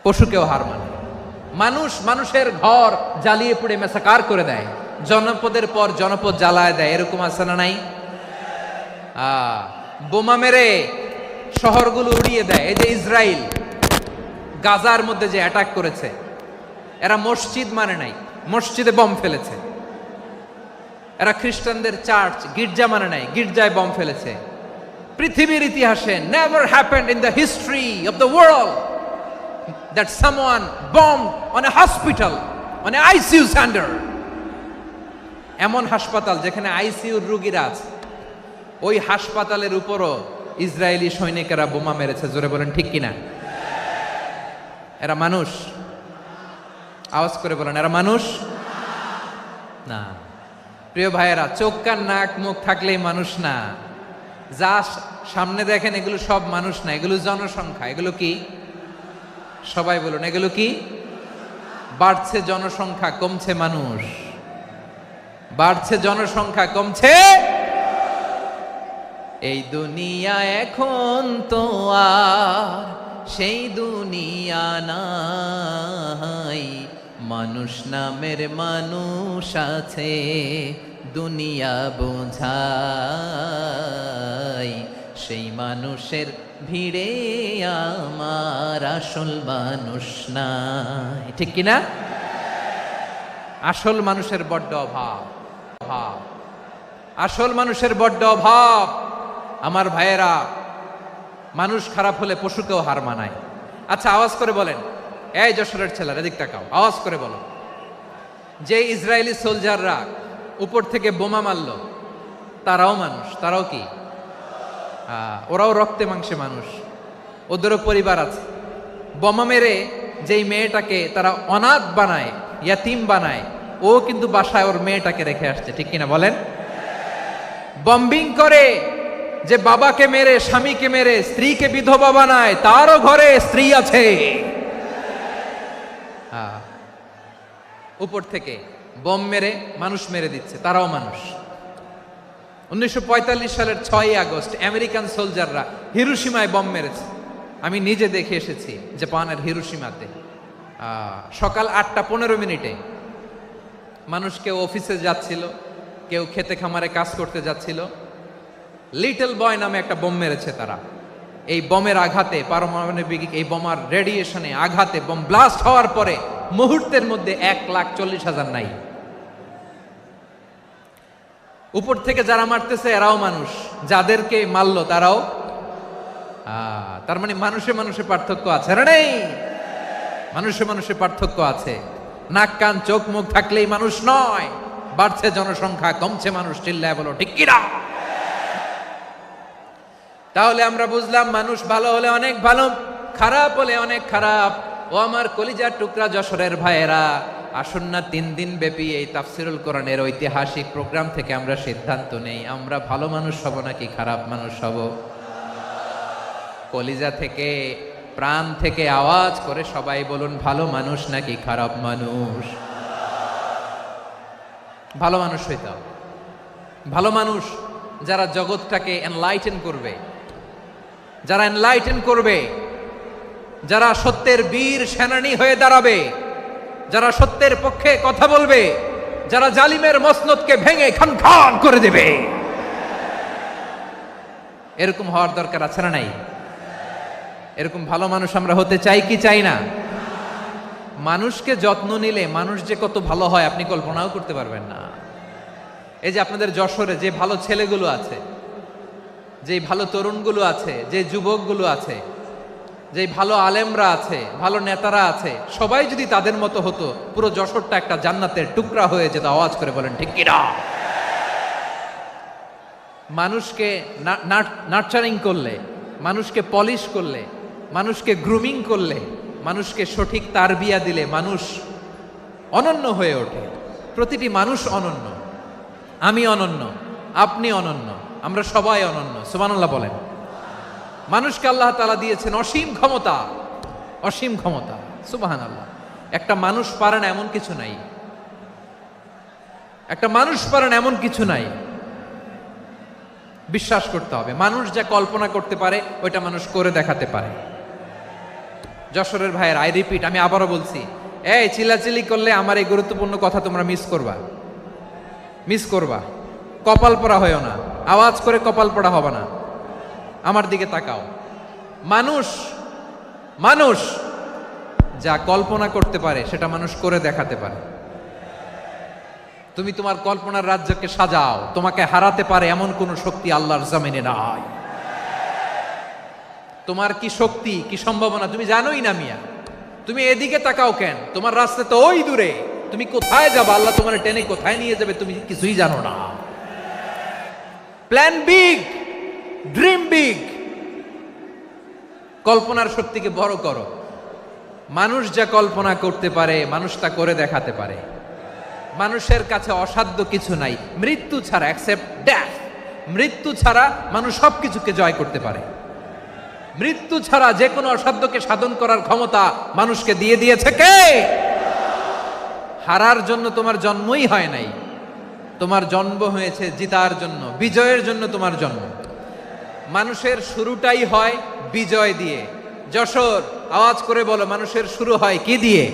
পশুকেও হার মানে। মানুষের ঘর জ্বালিয়ে পুড়ে মেসাকার করে দেয়, জনপদের পর জনপদ জ্বালায় দেয়। এরকম আছে না নাই? বোমা মেরে শহরগুলো উড়িয়ে দেয়। এই যে ইসরায়েল গাজার মধ্যে যে অ্যাটাক করেছে, এরা মসজিদ মানে নাই, মসজিদে বম ফেলেছে। এরা খ্রিস্টানদের চার্চ গির্জা মানে নাই, গির্জায় বম ফেলেছে। পৃথিবীর ইতিহাসে never happened in the history of the world that someone bombed on a hospital, on a ICU center. এমন হাসপাতাল যেখানে আইসিইউর রোগীরা আছে, ওই হাসপাতালের উপরও ইসরায়েলি সৈনিকেরা বোমা মেরেছে। জোরে বলেন ঠিক কিনা? এরা মানুষ? আওয়াজ করে বলেন, এরা মানুষ না। প্রিয় ভাইয়েরা, চোখ কান নাক মুখ থাকলেই মানুষ না। যা সামনে দেখেন এগুলো সব মানুষ না, এগুলো জনসংখ্যা। এগুলো কি? সবাই বলুন, এগুলো কি? বাড়ছে জনসংখ্যা, কমছে মানুষ। বাড়ছে জনসংখ্যা, কমছে। এই দুনিয়া এখন তো আর সেই দুনিয়া নাই, মানুষ নামের মানুষ আছে দুনিয়া বোঝাই, সেই মানুষের ভিড়ে আমার আসল মানুষ নাই। ঠিক কিনা? আসল মানুষের বড্ড অভাব। আসল মানুষের বড্ড অভাব। আমার ভাইয়েরা, মানুষ খারাপ হলে পশুকেও হার মানায়। আচ্ছা, আওয়াজ করে বলেন, এই যশোরের ছেলেরা এদিক তাকাও, আওয়াজ করে বলো, যে ইসরায়েলি সোলজাররা উপর থেকে বোমা মারল, তারাও মানুষ? তারাও কি? ওরাও রক্তে মাংসে মানুষ, ওদেরও পরিবার আছে। বোমা মেরে যেই মেয়েটাকে তারা অনাথ বানায়, ইয়াতিম বানায়, ও কিন্তু বাসায় ওর মেয়েটাকে রেখে আসছে। ঠিক কিনা বলেন? বম্বিং করে যে বাবাকে মেরে, স্বামীকে মেরে স্ত্রীকে বিধবা বানায়, তারও ঘরে স্ত্রী আছে। উপর থেকে বোম মেরে মানুষ মেরে দিচ্ছে, তারাও মানুষ। 1945 সালের 6ই আগস্ট আমেরিকান সোলজাররা হিরোশিমায় বম মেরেছে। আমি নিজে দেখে এসেছি জাপানের হিরোশিমাতে। সকাল 8:15 মানুষ কেউ অফিসে যাচ্ছিল, কেউ খেতে খামারে কাজ করতে যাচ্ছিল। লিটল বয় নামে একটা বোম মেরেছে তারা। এই বোমের আঘাতে, পারমাণবিক এই বোমার রেডিয়েশনে আঘাতে বোম ব্লাস্ট হওয়ার পরে মুহূর্তের মধ্যে 1,40,000 নাই। উপর থেকে যারা মারতেছে এরাও মানুষ, যাদেরকে মারলো তারাও। তার মানে মানুষে মানুষে পার্থক্য আছে না? নেই, মানুষে মানুষে পার্থক্য আছে। নাক কান চোখ মুখ থাকলেই মানুষ নয়। বাড়ছে জনসংখ্যা, কমছে মানুষ, চিল্লায় বলো ঠিক কিনা? তাহলে আমরা বুঝলাম মানুষ ভালো হলে অনেক ভালো, খারাপ হলে অনেক খারাপ। ও আমার কলিজার টুকরা যশোরের ভাইয়েরা, আসুন না 3 দিন ব্যাপী এই তাফসিরুল কোরআনের ঐতিহাসিক প্রোগ্রাম থেকে আমরা সিদ্ধান্ত নেই আমরা ভালো মানুষ হব নাকি খারাপ মানুষ হব। কলিজা থেকে, প্রাণ থেকে আওয়াজ করে সবাই বলুন, ভালো মানুষ নাকি খারাপ মানুষ? ভালো মানুষ হইতে হবে। ভালো মানুষ যারা জগৎটাকে এনলাইটেন করবে, যারা এনলাইটেন করবে, যারা সত্যের বীর সেনানী হয়ে দাঁড়াবে, যারা সত্যের পক্ষে কথা বলবে, যারা জালিমের মসনদকে ভেঙে খান খান করে দেবে। এরকম হওয়ার দরকার আছে না নাই? এরকম ভালো মানুষ আমরা হতে চাই কি চাই না? মানুষকে যত্ন নিলে মানুষ যে কত ভালো হয় আপনি কল্পনাও করতে পারবেন না। এই যে আপনাদের যশোরে যে ভালো ছেলেগুলো আছে, যে ভালো তরুণগুলো আছে, যে যুবকগুলো আছে, যে ভালো আলেমরা আছে, ভালো নেতারা আছে, সবাই যদি তাদের মতো হতো পুরো যশোরটা একটা জান্নাতের টুকরা হয়ে যেত। আওয়াজ করে বলেন ঠিক কিনা? মানুষকে নার্চারিং করলে, মানুষকে পলিশ করলে, মানুষকে গ্রুমিং করলে, মানুষকে সঠিক তারবিয়া দিলে মানুষ অনন্য হয়ে ওঠে। প্রতিটি মানুষ অনন্য। আমি অনন্য, আপনি অনন্য, আমরা সবাই অনন্য। সুবহানাল্লাহ বলেন। মানুষকে আল্লাহ তাআলা দিয়েছেন অসীম ক্ষমতা, অসীম ক্ষমতা। সুবহানাল্লাহ। একটা মানুষ পারে না এমন কিছু নাই, একটা মানুষ পারে না এমন কিছু নাই। বিশ্বাস করতে হবে, মানুষ যা কল্পনা করতে পারে ওইটা মানুষ করে দেখাতে পারে। যশোরের ভাইয়ের, আই রিপিট, আমি আবারও বলছি, এই চিল্লাচিল্লি করলে আমার এই গুরুত্বপূর্ণ কথা তোমরা মিস করবা, মিস করবা। কপাল পড়া হয়েও না, আওয়াজ করে কপাল পড়া হবে না। আমার দিকে তাকাও। মানুষ, মানুষ যা কল্পনা করতে পারে সেটা মানুষ করে দেখাতে পারে। তুমি তোমার কল্পনার রাজ্যকে সাজাও, তোমাকে হারাতে পারে এমন কোন শক্তি আল্লাহর জমিনে নাই। তোমার কি শক্তি, কি সম্ভাবনা তুমি জানোই না মিয়া। তুমি এদিকে তাকাও কেন? তোমার রাস্তা তো ওই দূরে। তুমি কোথায় যাবে, আল্লাহ তোমার টেনে কোথায় নিয়ে যাবে তুমি কিছুই জানো না। Plan big, dream big. কল্পনার শক্তিকে বড় করো। মানুষ যা কল্পনা করতে পারে মানুষ তা করে দেখাতে পারে। মানুষের কাছে অসাধ্য কিছু নাই মৃত্যু ছাড়া, এক্সেপ্ট ডেথ। মৃত্যু ছাড়া মানুষ সবকিছুকে জয় করতে পারে। মৃত্যু ছাড়া যে কোনো অসাধ্যকে সাধন করার ক্ষমতা মানুষকে দিয়ে দিয়েছে কে? হারার জন্য তোমার জন্মই হয় নাই, তোমার জন্ম হয়েছে জিতার জন্য, বিজয়ের জন্য তোমার জন্ম। মানুষের শুরুটাই হয় বিজয় দিয়ে। যশোর, আওয়াজ করে বলো, মানুষের শুরু হয় কি দিয়ে?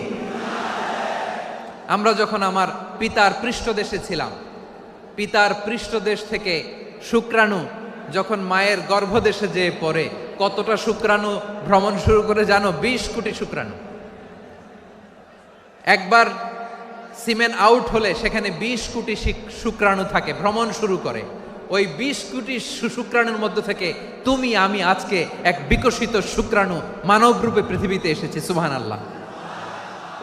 আমরা যখন আমার পিতার পৃষ্ঠদেশে ছিলাম, পিতার পৃষ্ঠদেশ থেকে শুক্রাণু যখন মায়ের গর্ভদেশে যেয়ে পড়ে, কতটা শুক্রাণু ভ্রমণ শুরু করে জানো? 20 কোটি শুক্রাণু। একবার সিমেন আউট হলে সেখানে 20 কোটি শুক্রাণু থাকে, ভ্রমণ শুরু করে। ওই 20 কোটি শুক্রাণুর মধ্যে থেকে তুমি আমি আজকে এক বিকশিত শুক্রাণু মানব রূপে পৃথিবীতে এসেছি। সুবহানাল্লাহ।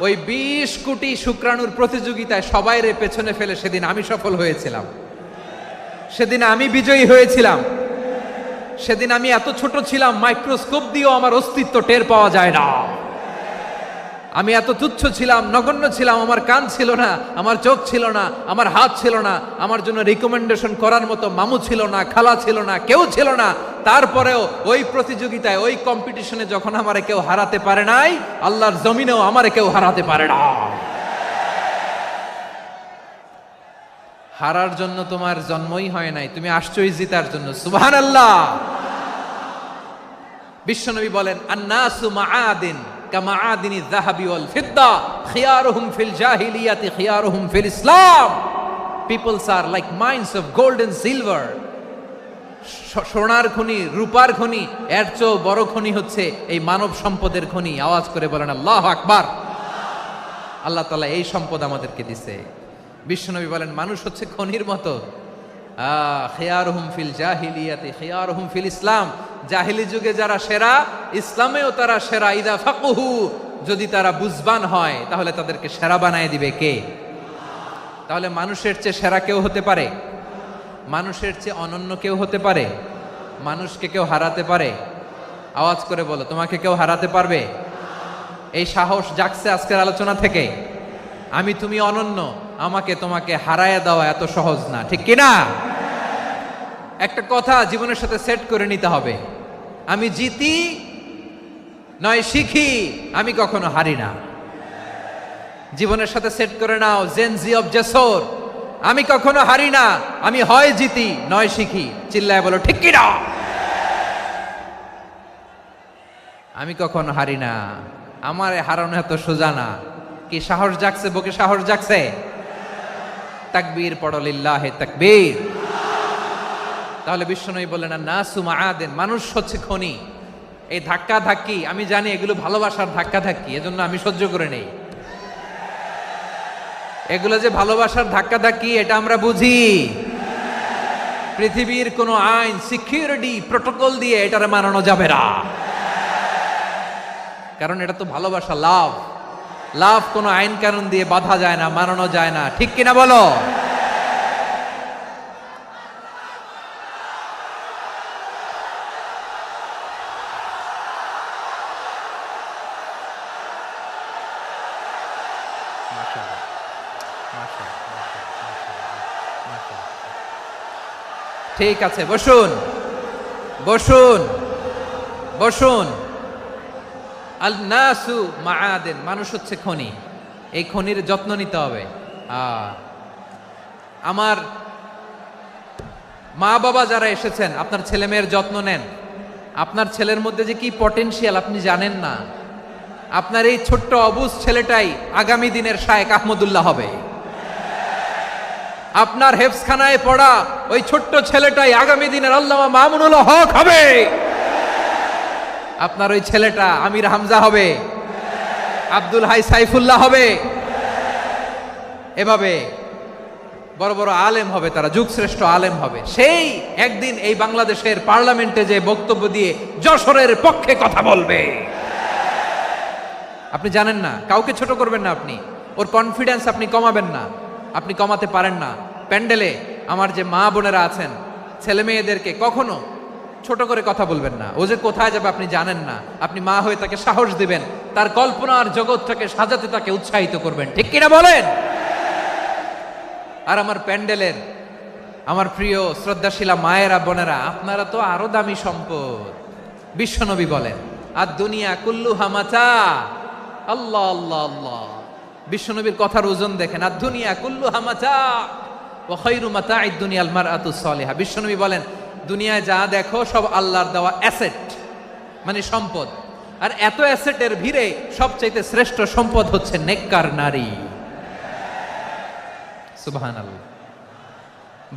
ওই 20 কোটি শুক্রাণুর প্রতিযোগিতায় সবাই রে পেছনে ফেলে সেদিন আমি সফল হয়েছিলাম, সেদিন আমি বিজয়ী হয়েছিলাম। সেদিন আমি এত ছোট ছিলাম মাইক্রোস্কোপ দিয়েও আমার অস্তিত্ব টের পাওয়া যায় না। আমি এত তুচ্ছ ছিলাম, নগণ্য ছিলাম। আমার কান ছিল না, আমার চোখ ছিল না, আমার হাত ছিল না, আমার জন্য রিকমেন্ডেশন করার মতো মামু ছিল না, খালা ছিল না, কেউ ছিল না। তারপরেও ওই প্রতিযোগিতায়, ওই কম্পিটিশনে যখন আমারে কেউ হারাতে পারে নাই, আল্লাহর জমিনেও আমারে কেউ হারাতে পারে না। হারার জন্য তোমার জন্মই হয় নাই, তুমি আসছোই জিতার জন্য। সুবহানাল্লাহ। বিশ্বনবী বলেন, আন্নাসু মাআদিন কামাআদিনি যাহাবি ওয়াল ফিদ্দা খিয়ারুহুম ফিল জাহিলিয়াতি খিয়ারুহুম ফিল ইসলাম। Peoples are like mines of gold and silver. সোনার খনি, রূপার খনি, এর চেয়েও বড় খনি হচ্ছে এই মানব সম্পদের খনি। আওয়াজ করে বলেন আল্লাহু আকবার। আল্লাহ তাআলা এই সম্পদ আমাদেরকে দিছে। বিশ্বনবী বলেন, মানুষ হচ্ছে খনির মতো। খিয়ারুহুম ফিল জাহিলিয়াতি খিয়ারুহুম ফিল ইসলাম। জাহিলি যুগে যারা সেরা, ইসলামেও তারা সেরা। ইদা ফাকুহু, যদি তারা বুঝবান হয় তাহলে তাদেরকে সেরা বানায় দিবে কে? তাহলে মানুষের চেয়ে সেরা কেউ হতে পারে? মানুষের চেয়ে অনন্য কেউ হতে পারে? মানুষকে কেউ হারাতে পারে? আওয়াজ করে বলো, তোমাকে কেউ হারাতে পারবে? এই সাহস জাগছে আজকের আলোচনা থেকে। আমি তুমি অনন্য, আমাকে তোমাকে হারায় দেওয়া এত সহজ না, ঠিক কিনা? একটা কথা জীবনের সাথে সেট করে নিতে হবে, আমি জিতি নয় শিখি, আমি কখনো হারি না। জীবনের সাথে সেট করে নাও, জেনজি অফ জেসর, আমি কখনো হারি না, আমি হয় জিতি নয় শিখি। চিল্লায় বলো ঠিক কিনা? আমি কখনো হারি না, আমার হারানো এত সোজা না। কি সাহস জাগছে? বুকে সাহস জাগছে? তাকবীর পড়ো, লিল্লাহে তাকবীর। তাহলে বিশ্বনবী বললেন, নাসু মাআদিন, মানুষ হচ্ছে খনি। এই ধাক্কা ধাক্কি, আমি জানি এগুলো ভালোবাসার ধাক্কা ধাক্কি, এজন্য আমি সহ্য করে নেই। এগুলো যে ভালোবাসার ধাক্কা ধাক্কি, এটা আমরা বুঝি। পৃথিবীর কোনো আইন, সিকিউরিটি প্রটোকল দিয়ে এটারে মানানো যাবে না, কারণ এটা তো ভালোবাসা, লাভ। লাভ কোনো আইন কানুন দিয়ে বাধা যায় না, মানানো যায় না, ঠিক কিনা বলো? ঠিক আছে, বসুন বসুন বসুন। আল নাসু মাআদিন, মানুষ হচ্ছে খনি। এই খনির যত্ন নিতে হবে। আমার মা বাবা যারা এসেছেন, আপনার ছেলে মেয়ের যত্ন নেন। আপনার ছেলের মধ্যে যে কি পটেনশিয়াল আপনি জানেন না। আপনার এই ছোট্ট অবুজ ছেলেটাই আগামী দিনের শায়েখ আহমদুল্লাহ হবে। আপনার হেফজখানায় পড়া ওই ছোট্ট ছেলেটাই আগামী দিনের আল্লামা মামুনুল হক হবে। আপনার ওই ছেলেটা আমির হামজা হবে, আব্দুল হাই সাইফুল্লাহ হবে। এভাবে বড় বড় আলেম হবে, তারা যুগশ্রেষ্ঠ আলেম হবে। সেই একদিন এই বাংলাদেশের পার্লামেন্টে যে বক্তব্য দিয়ে যশোরের পক্ষে কথা বলবে। আপনি জানেন না, কাউকে ছোট করবেন না আপনি। ওর কনফিডেন্স আপনি কমাবেন না, আপনি কমাতে পারেন না। প্যান্ডেলে আমার যে মা বোনেরা আছেন, ছেলে মেয়েদেরকে কখনো ছোট করে কথা বলবেন না। ও যে কোথায় যাবে আপনি জানেন না। আপনি মা হয়ে তাকে সাহস দিবেন, তার কল্পনার জগৎটাকে সাজাতে তাকে উৎসাহিত করবেন, ঠিক কিনা বলেন? আর আমার প্যান্ডেলের আমার প্রিয় শ্রদ্ধাশীলা মায়েরা বোনেরা, আপনারা তো আরো দামি সম্পদ। বিশ্বনবী বলেন, আর দুনিয়া কুল্লুহা মাতা। আল্লাহ আল্লাহ আল্লাহ। বিশ্বনবীর কথার ওজন দেখেন, আর দুনিয়া কুল্লুহা মাতা ওয়া খায়রু মাতা'আদ দুনিয়াল মারআতুস সালিহা। বিশ্বনবী বলেন, দুনিয়ায় যা দেখো সব আল্লাহর দেওয়া অ্যাসেট, মানে সম্পদ। আর এত অ্যাসেটের ভিড়ে সবচাইতে শ্রেষ্ঠ সম্পদ হচ্ছে নেককার নারী। সুবহানাল্লাহ।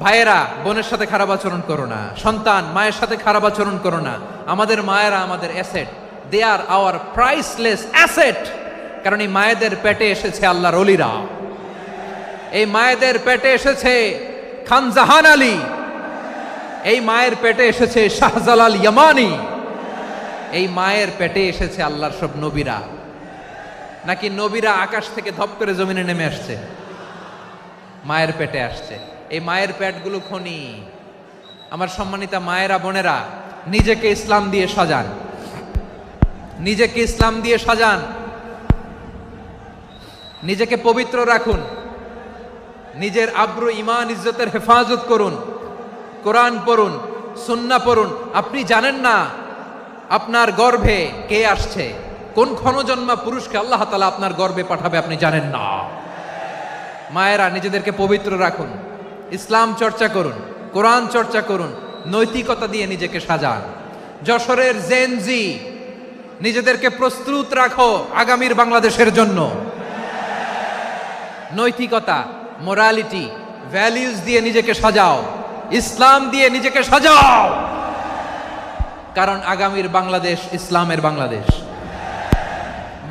ভাইয়েরা, বোনের সাথে খারাপ আচরণ করো না। সন্তান মায়ের সাথে খারাপ আচরণ করো না। আমাদের মায়েরা আমাদের asset, they are our priceless asset. কারণ এই মায়েদের পেটে এসেছে আল্লাহর ওলিরা। এই মায়েদের পেটে এসেছে খান জাহান আলী। এই মায়ের পেটে এসেছে শাহজালাল ইয়ামানি। এই মায়ের পেটে এসেছে আল্লাহর সব নবীরা। নাকি নবীরা আকাশ থেকে ধপ করে জমিনে নেমে আসছে? মায়ের পেটে আসছে। এই মায়ের পেটগুলো খনি। আমার সম্মানিতা মায়েরা বোনেরা, নিজেকে ইসলাম দিয়ে সাজান, নিজেকে ইসলাম দিয়ে সাজান, নিজেকে পবিত্র রাখুন, নিজের আব্রু ইমান ইজ্জতের হেফাজত করুন, কোরআন পড়ুন, সুন্নাহ পড়ুন। আপনি জানেন না আপনার গর্ভে কে আসছে, কোন ক্ষণজন্মা পুরুষকে আল্লাহ তাআলা আপনার গর্ভে পাঠাবে, আপনি জানেন না। মায়েরা নিজেদেরকে পবিত্র রাখুন, ইসলাম চর্চা করুন, কোরআন চর্চা করুন, নৈতিকতা দিয়ে নিজেকে সাজান। যশোরের জেনজি, নিজেদেরকে প্রস্তুত রাখো আগামীর বাংলাদেশের জন্য। নৈতিকতা, মোরালিটি, ভ্যালিউজ দিয়ে নিজেকে সাজাও, ইসলাম দিয়ে নিজেকে সাজাও, কারণ আগামীর বাংলাদেশ ইসলামের বাংলাদেশ।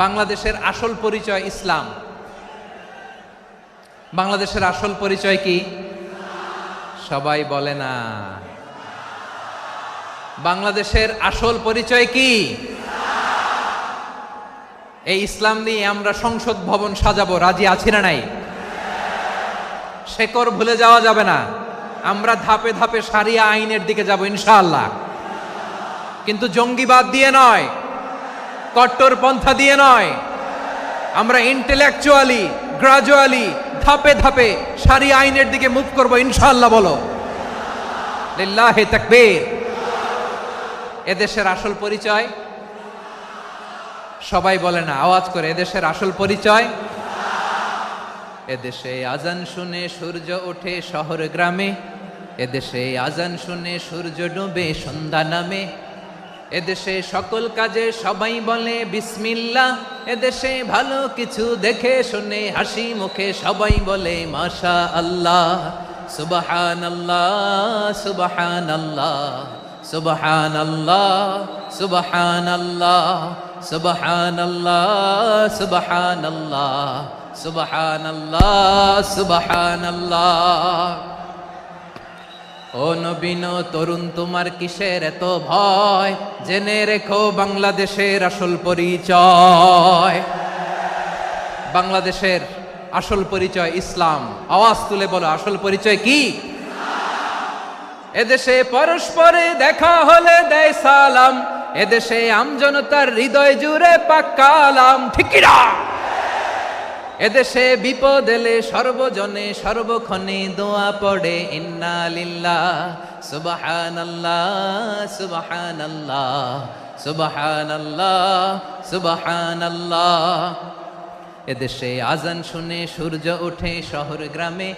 বাংলাদেশের আসল পরিচয় ইসলাম। বাংলাদেশের আসল পরিচয় কি? সবাই বলে না। বাংলাদেশের আসল পরিচয় কি? এই ইসলাম নিয়ে আমরা সংসদ ভবন সাজাবো, রাজি আছি না নাই? শেকড় ভুলে যাওয়া যাবে না। আমরা ধাপে ধাপে শারিয়া আইনের দিকে যাব ইনশাআল্লাহ, কিন্তু জঙ্গিবাদ দিয়ে নয়, কট্টর পন্থা দিয়ে নয়। আমরা ইন্টেলেকচুয়ালি, গ্রাজুয়ালি, ধাপে ধাপে শারিয়া আইনের দিকে মুভ করব ইনশাআল্লাহ। বলো লিল্লাহি তাকবীর। এদেশের আসল পরিচয় সবাই বলে না, আওয়াজ করে, এদেশের আসল পরিচয়। এদেশে আজান শুনে সূর্য ওঠে শহর গ্রামে, এদেশে আজান শুনে সূর্য ডুবে সন্ধ্যা নামে, এদেশে সকল কাজে সবাই বলে বিসমিল্লাহ, এদেশে ভালো কিছু দেখে শুনে হাসি মুখে সবাই বলে মাশা আল্লাহ। সুবহানাল্লাহ, সুবহানাল্লাহ, সুবহানাল্লাহ, সুবহানাল্লাহ, সুবহানাল্লাহ, সুবহানাল্লাহ, সুবহানাল্লাহ, সুবহানাল্লাহ। ও নবীন তরুণ, তোমার কিসের এত ভয়? জেনে রেখো বাংলাদেশের আসল পরিচয়। বাংলাদেশের আসল পরিচয় ইসলাম। আওয়াজ তুলে বলো, আসল পরিচয় কি? এদেশে পরস্পরে দেখা হলে দেয় সালাম, এদেশে আমজনতার হৃদয় জুড়ে পাক্কা আলাম। ঠিক কি না? এদেশে বিপদ এলে সর্বজনে সর্বক্ষণে দোয়া পড়ে ইন্না লিল্লাহ, সুবহানাল্লাহ, সুবহানাল্লাহ, সুবহানাল্লাহ, সুবহানাল্লাহ। এদেশে আজান শুনে সূর্য ওঠে শহর গ্রামে,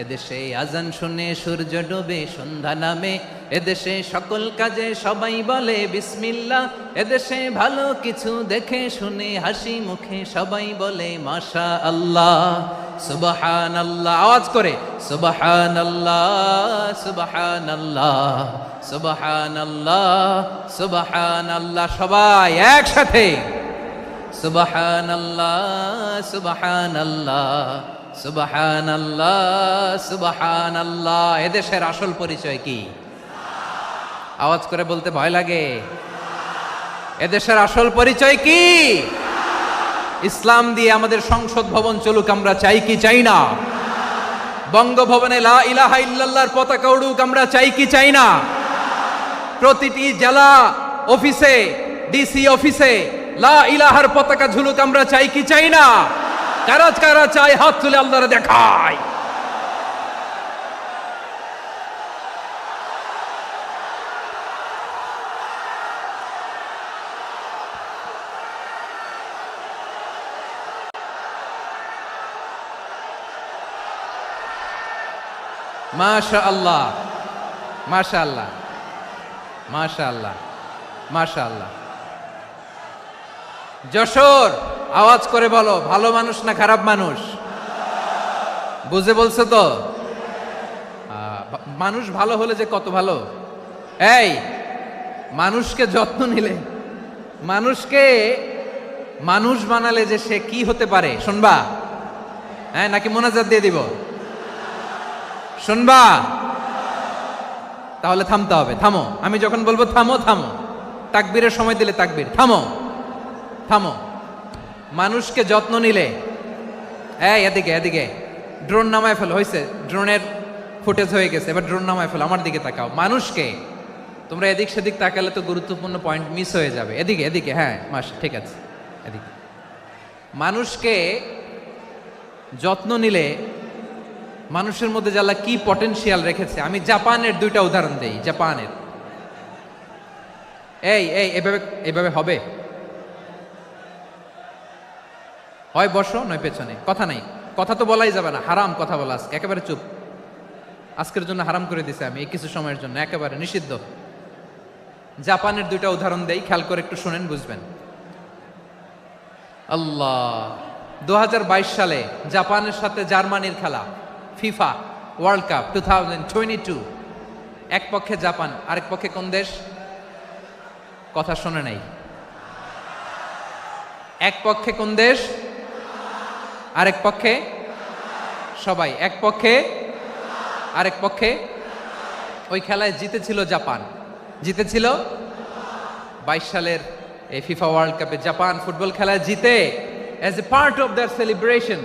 এদেশে আজান শুনে সূর্য ডুবে সন্ধ্যা নামে, এদেশে সকল কাজে সবাই বলে বিসমিল্লাহ, এদেশে ভালো কিছু দেখে শুনে হাসি মুখে সবাই বলে মাশা আল্লাহ। সুবহানাল্লাহ, আওয়াজ করে, সুবহানাল্লাহ, সুবহানাল্লাহ, সুবহানাল্লাহ, সুবহানাল্লাহ। সবাই একসাথে সুবহানাল্লাহ, সুবহানাল্লাহ, সুবহানাল্লাহ, সুবহানাল্লাহ। এদেশের আসল পরিচয় কি? আওয়াজ করে বলতে ভয় লাগে। এদেশের আসল পরিচয় কি? ইসলাম দিয়ে আমাদের সংসদ ভবন চলুক, আমরা চাই কি চাই না? বঙ্গভবনে লা ইলাহা ইল্লাল্লাহর পতাকা উড়ুক, আমরা চাই কি চাই না? প্রতিটি জেলা অফিসে, ডিসি অফিসে লা ইলাহার পতাকা ঝুলুক, আমরা চাই কি চাই না? কারা কারা চাই হাত তুলে আল্লাহরে দেখায়। মাশাআল্লাহ, মাশাআল্লাহ, মাশাআল্লাহ, মাশাআল্লাহ। যশোর, আওয়াজ করে বলো, ভালো মানুষ না খারাপ মানুষ? বুঝে বলছো তো? মানুষ ভালো হলে যে কত ভালো। এই মানুষকে যত্ন নিলে, মানুষকে মানুষ বানালে যে সে কি হতে পারে শুনবা? হ্যাঁ, নাকি মোনাজাত দিয়ে দিব? শুনবা? তাহলে থামতে হবে। থামো, আমি যখন বলবো থামো থামো, তাকবীরের সময় দিলে তাকবীর। থামো থামো। মানুষকে যত্ন নিলে, এই এদিকে এদিকে, ড্রোন নামায় ফেলো। হয়েছে, ড্রোনের ফুটেজ হয়ে গেছে, এবার ড্রোন নামায় ফেলো। আমার দিকে তাকাও। মানুষকে, তোমরা এদিক সেদিক তাকালে তো গুরুত্বপূর্ণ পয়েন্ট মিস হয়ে যাবে। এদিকে এদিকে, হ্যাঁ ঠিক আছে, এদিকে। মানুষকে যত্ন নিলে মানুষের মধ্যে যারা কি পটেনশিয়াল রেখেছে। আমি জাপানের দুইটা উদাহরণ দেই। জাপানের, এই এই এভাবে এভাবে হবে, হয় বসো নয় পেছনে, কথা নাই, কথা তো বলাই যাবে না, হারাম কথা বলা আজকে, একেবারে চুপ। আজকের জন্য হারাম করে দিছে আমি এই কিছু সময়ের জন্য, একেবারে নিষিদ্ধ। জাপানের দুইটা উদাহরণ দেই, খেয়াল করে একটু শুনেন, বুঝবেন। আল্লাহ, 2022 সালে জাপানের সাথে জার্মানির খেলা, ফিফা ওয়ার্ল্ড কাপ 2022। এক পক্ষে জাপান, আরেক পক্ষে কোন দেশ? কথা শোনে নাই। এক পক্ষে কোন দেশ, আরেক পক্ষে? সবাই। এক পক্ষে, আরেক পক্ষে। ওই খেলায় জিতেছিল জাপান, জিতেছিল 22 সালের এই ফিফা ওয়ার্ল্ড কাপে জাপান ফুটবল খেলায় জিতে as a part of their celebration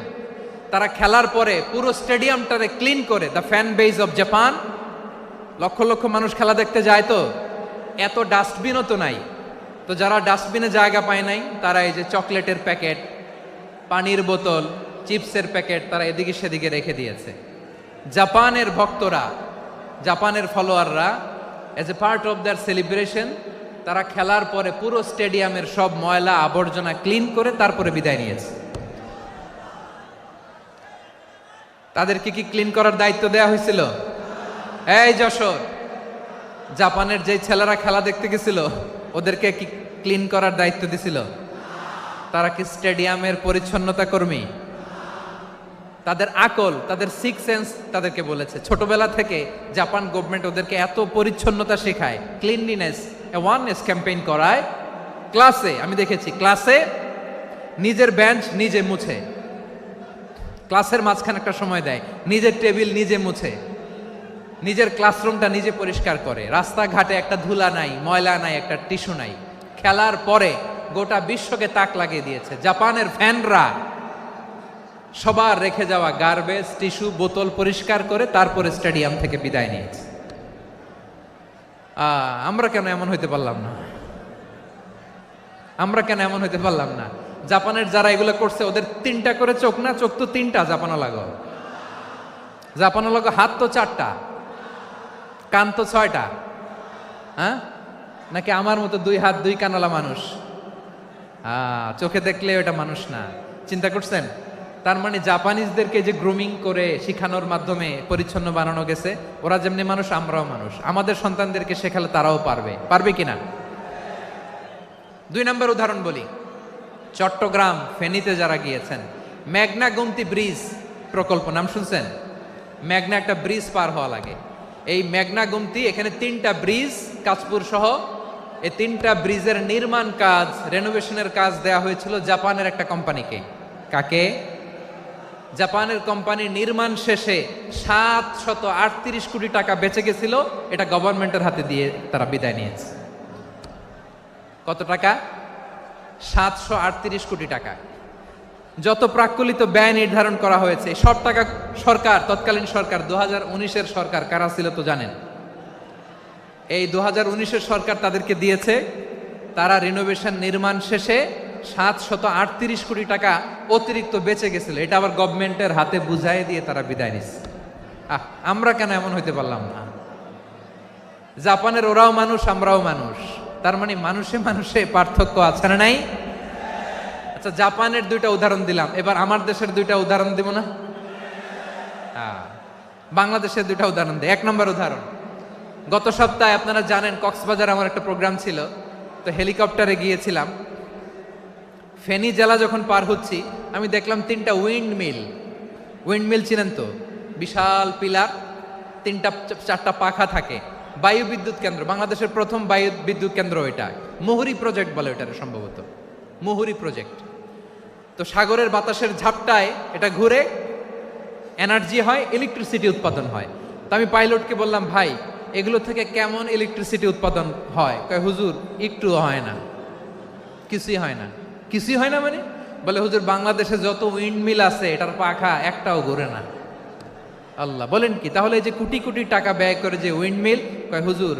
তারা খেলার পরে পুরো স্টেডিয়ামটারে ক্লিন করে, the fan base of Japan. লক্ষ লক্ষ মানুষ খেলা দেখতে যায়, তো এত ডাস্টবিনও তো নাই, তো যারা ডাস্টবিনে জায়গা পায় নাই তারা এই যে চকলেটের প্যাকেট, পানির বোতল, চিপসের প্যাকেট তারা এদিকে সেদিকে রেখে দিয়েছে। জাপানের ভক্তরা, জাপানের ফলোয়াররা as a part of their celebration তারা খেলার পরে পুরো স্টেডিয়ামের সব ময়লা আবর্জনা ক্লিন করে তারপরে বিদায় নিয়েছে। তাদেরকে কি ক্লিন করার দায়িত্ব দেয়া হয়েছিল? এই যশোর, জাপানের যে ছেলেরা খেলা দেখতে গেছিল ওদেরকে কি ক্লিন করার দায়িত্ব দিছিল? তারা কি স্টেডিয়ামের পরিচ্ছন্নতা কর্মী? তাদের আকল, তাদের সিক্স সেন্স তাদেরকে বলেছে। ছোটবেলা থেকে জাপান গভর্নমেন্ট ওদেরকে এত পরিচ্ছন্নতা শেখায়, ক্লিনলিনেস অ্যাওয়ারনেস ক্যাম্পেইন করায়। ক্লাসে আমি দেখেছি, ক্লাসে নিজের বেঞ্চ নিজে মুছে, ক্লাসের মাঝখানে একটা সময় দেয়, নিজের টেবিল নিজে মুছে, নিজের ক্লাসরুমটা নিজে পরিষ্কার করে। রাস্তাঘাটে একটা ধুলা নাই, ময়লা নাই, একটা টিস্যু নাই। খেলার পরে গোটা বিশ্বকে তাক লাগিয়ে দিয়েছে। জাপানের ফ্যানরা সবার রেখে যাওয়া গার্বেজ, টিস্যু, বোতল পরিষ্কার করে তারপরে স্টেডিয়াম থেকে বিদায় নিয়েছে। আমরা কেন এমন হইতে পারলাম না? আমরা কেন এমন হইতে পারলাম না? জাপানের যারা এগুলো করছে ওদের 3টা করে চোখ না? চোখ তো 3টা, জাপানো লাগো। জাপানো লাগো হাত তো 4টা, কান তো 6টা। হ্যাঁ, নাকি আমার মতো 2 হাত 2 কানওয়ালা মানুষ? চোখে দেখলে ওটা মানুষ না। চিন্তা করছেন? তার মানে জাপানিজদেরকে যে গ্রুমিং করে শিখানোর মাধ্যমে পরিচ্ছন্ন বানানো গেছে, ওরা যেমনি মানুষ আমরাও মানুষ। আমাদের সন্তানদেরকে শেখালে তারাও পারবে, পারবে কিনা? 2 নম্বর উদাহরণ বলি। চট্টগ্রাম ফেনীতে যারা গিয়েছেন, মেঘনা গোমতী ব্রিজ প্রকল্প নাম শুনছেন? মেঘনা একটা ব্রিজ পার হওয়া লাগে। এই মেঘনা গোমতী, এখানে 3টা ব্রিজ কাঁচপুর সহ, এই 3টা ব্রিজের নির্মাণ কাজ, রেনোভেশনের কাজ দেয়া হয়েছিল জাপানের একটা কোম্পানিকে। কাকে? জাপানের কোম্পানির নির্মাণ শেষে 738 কোটি টাকা বেঁচে গেছিল, এটা গভর্নমেন্টের হাতে দিয়ে তারা বিদায় নিয়েছে। কত টাকা? 738 কোটি টাকা। যত প্রাক্কলিত ব্যয় নির্ধারণ করা হয়েছে সব টাকা সরকার, তৎকালীন সরকার 2019-এর সরকার, কারা ছিল তো জানেন? এই 2019-এর সরকার তাদেরকে দিয়েছে। তারা রিনোভেশন নির্মাণ শেষে 738 কোটি টাকা অতিরিক্ত বেঁচে গেছিল, এটা আবার গভর্নমেন্টের হাতে বুঝাই দিয়ে তারা বিদায় নিচ্ছে। আমরা কেন এমন হইতে পারলাম না? জাপানের ওরাও মানুষ, আমরাও মানুষ, তার মানে মানুষে মানুষে পার্থক্য আছে না নাই? আচ্ছা, জাপানের 2টা উদাহরণ দিলাম, এবার আমার দেশের 2টা উদাহরণ দিব না? বাংলাদেশের 2টা উদাহরণ দিই। 1 নম্বর উদাহরণ, গত সপ্তাহে আপনারা জানেন কক্সবাজার আমার একটা প্রোগ্রাম ছিল, তো হেলিকপ্টারে গিয়েছিলাম। ফেনী জেলা যখন পার হচ্ছি আমি দেখলাম 3টা উইন্ডমিল। উইন্ডমিল চিনেন তো? বিশাল পিলার, 3টা 4টা পাখা থাকে। বায়ু বিদ্যুৎ কেন্দ্র, বাংলাদেশের প্রথম বায়ু বিদ্যুৎ কেন্দ্র এটা। মুহুরী প্রজেক্ট বলে এটার, সম্ভবত মুহুরী প্রজেক্ট। তো সাগরের বাতাসের ঝাপটায় এটা ঘুরে এনার্জি হয়, ইলেকট্রিসিটি উৎপাদন হয়। তো আমি পাইলটকে বললাম, ভাই এগুলো থেকে কেমন ইলেকট্রিসিটি উৎপাদন হয়? কয়, হুজুর একটুও হয় না, কিছুই হয় না। কিছুই হয় না মানে? বলে, হুজুর বাংলাদেশে যত উইন্ডমিল আছে এটার পাখা একটাও ঘুরে না। আল্লাহ, বলেন কি? তাহলে এই যে কোটি কোটি টাকা ব্যয় করে যে উইন্ডমিল, কয় হুজুর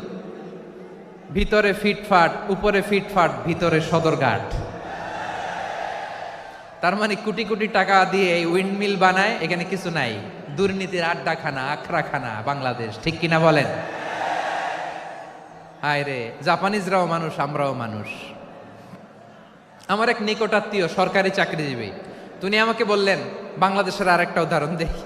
ভিতরে ফিটফাট, উপরে ফিটফাট, ভিতরে সদরঘাট। তার মানে কোটি কোটি টাকা দিয়ে এই উইন্ডমিল বানায়, এখানে কিছু নাই। দুর্নীতির আড্ডাখানা, আখড়াখানা বাংলাদেশ, ঠিক কিনা বলেন? হায় রে, জাপানিজরাও মানুষ, আমরাও মানুষ। আমার এক নিকটাত্মীয় সরকারি চাকরিজীবী, উনি আমাকে বললেন, বাংলাদেশের আরেকটা উদাহরণ দেখি।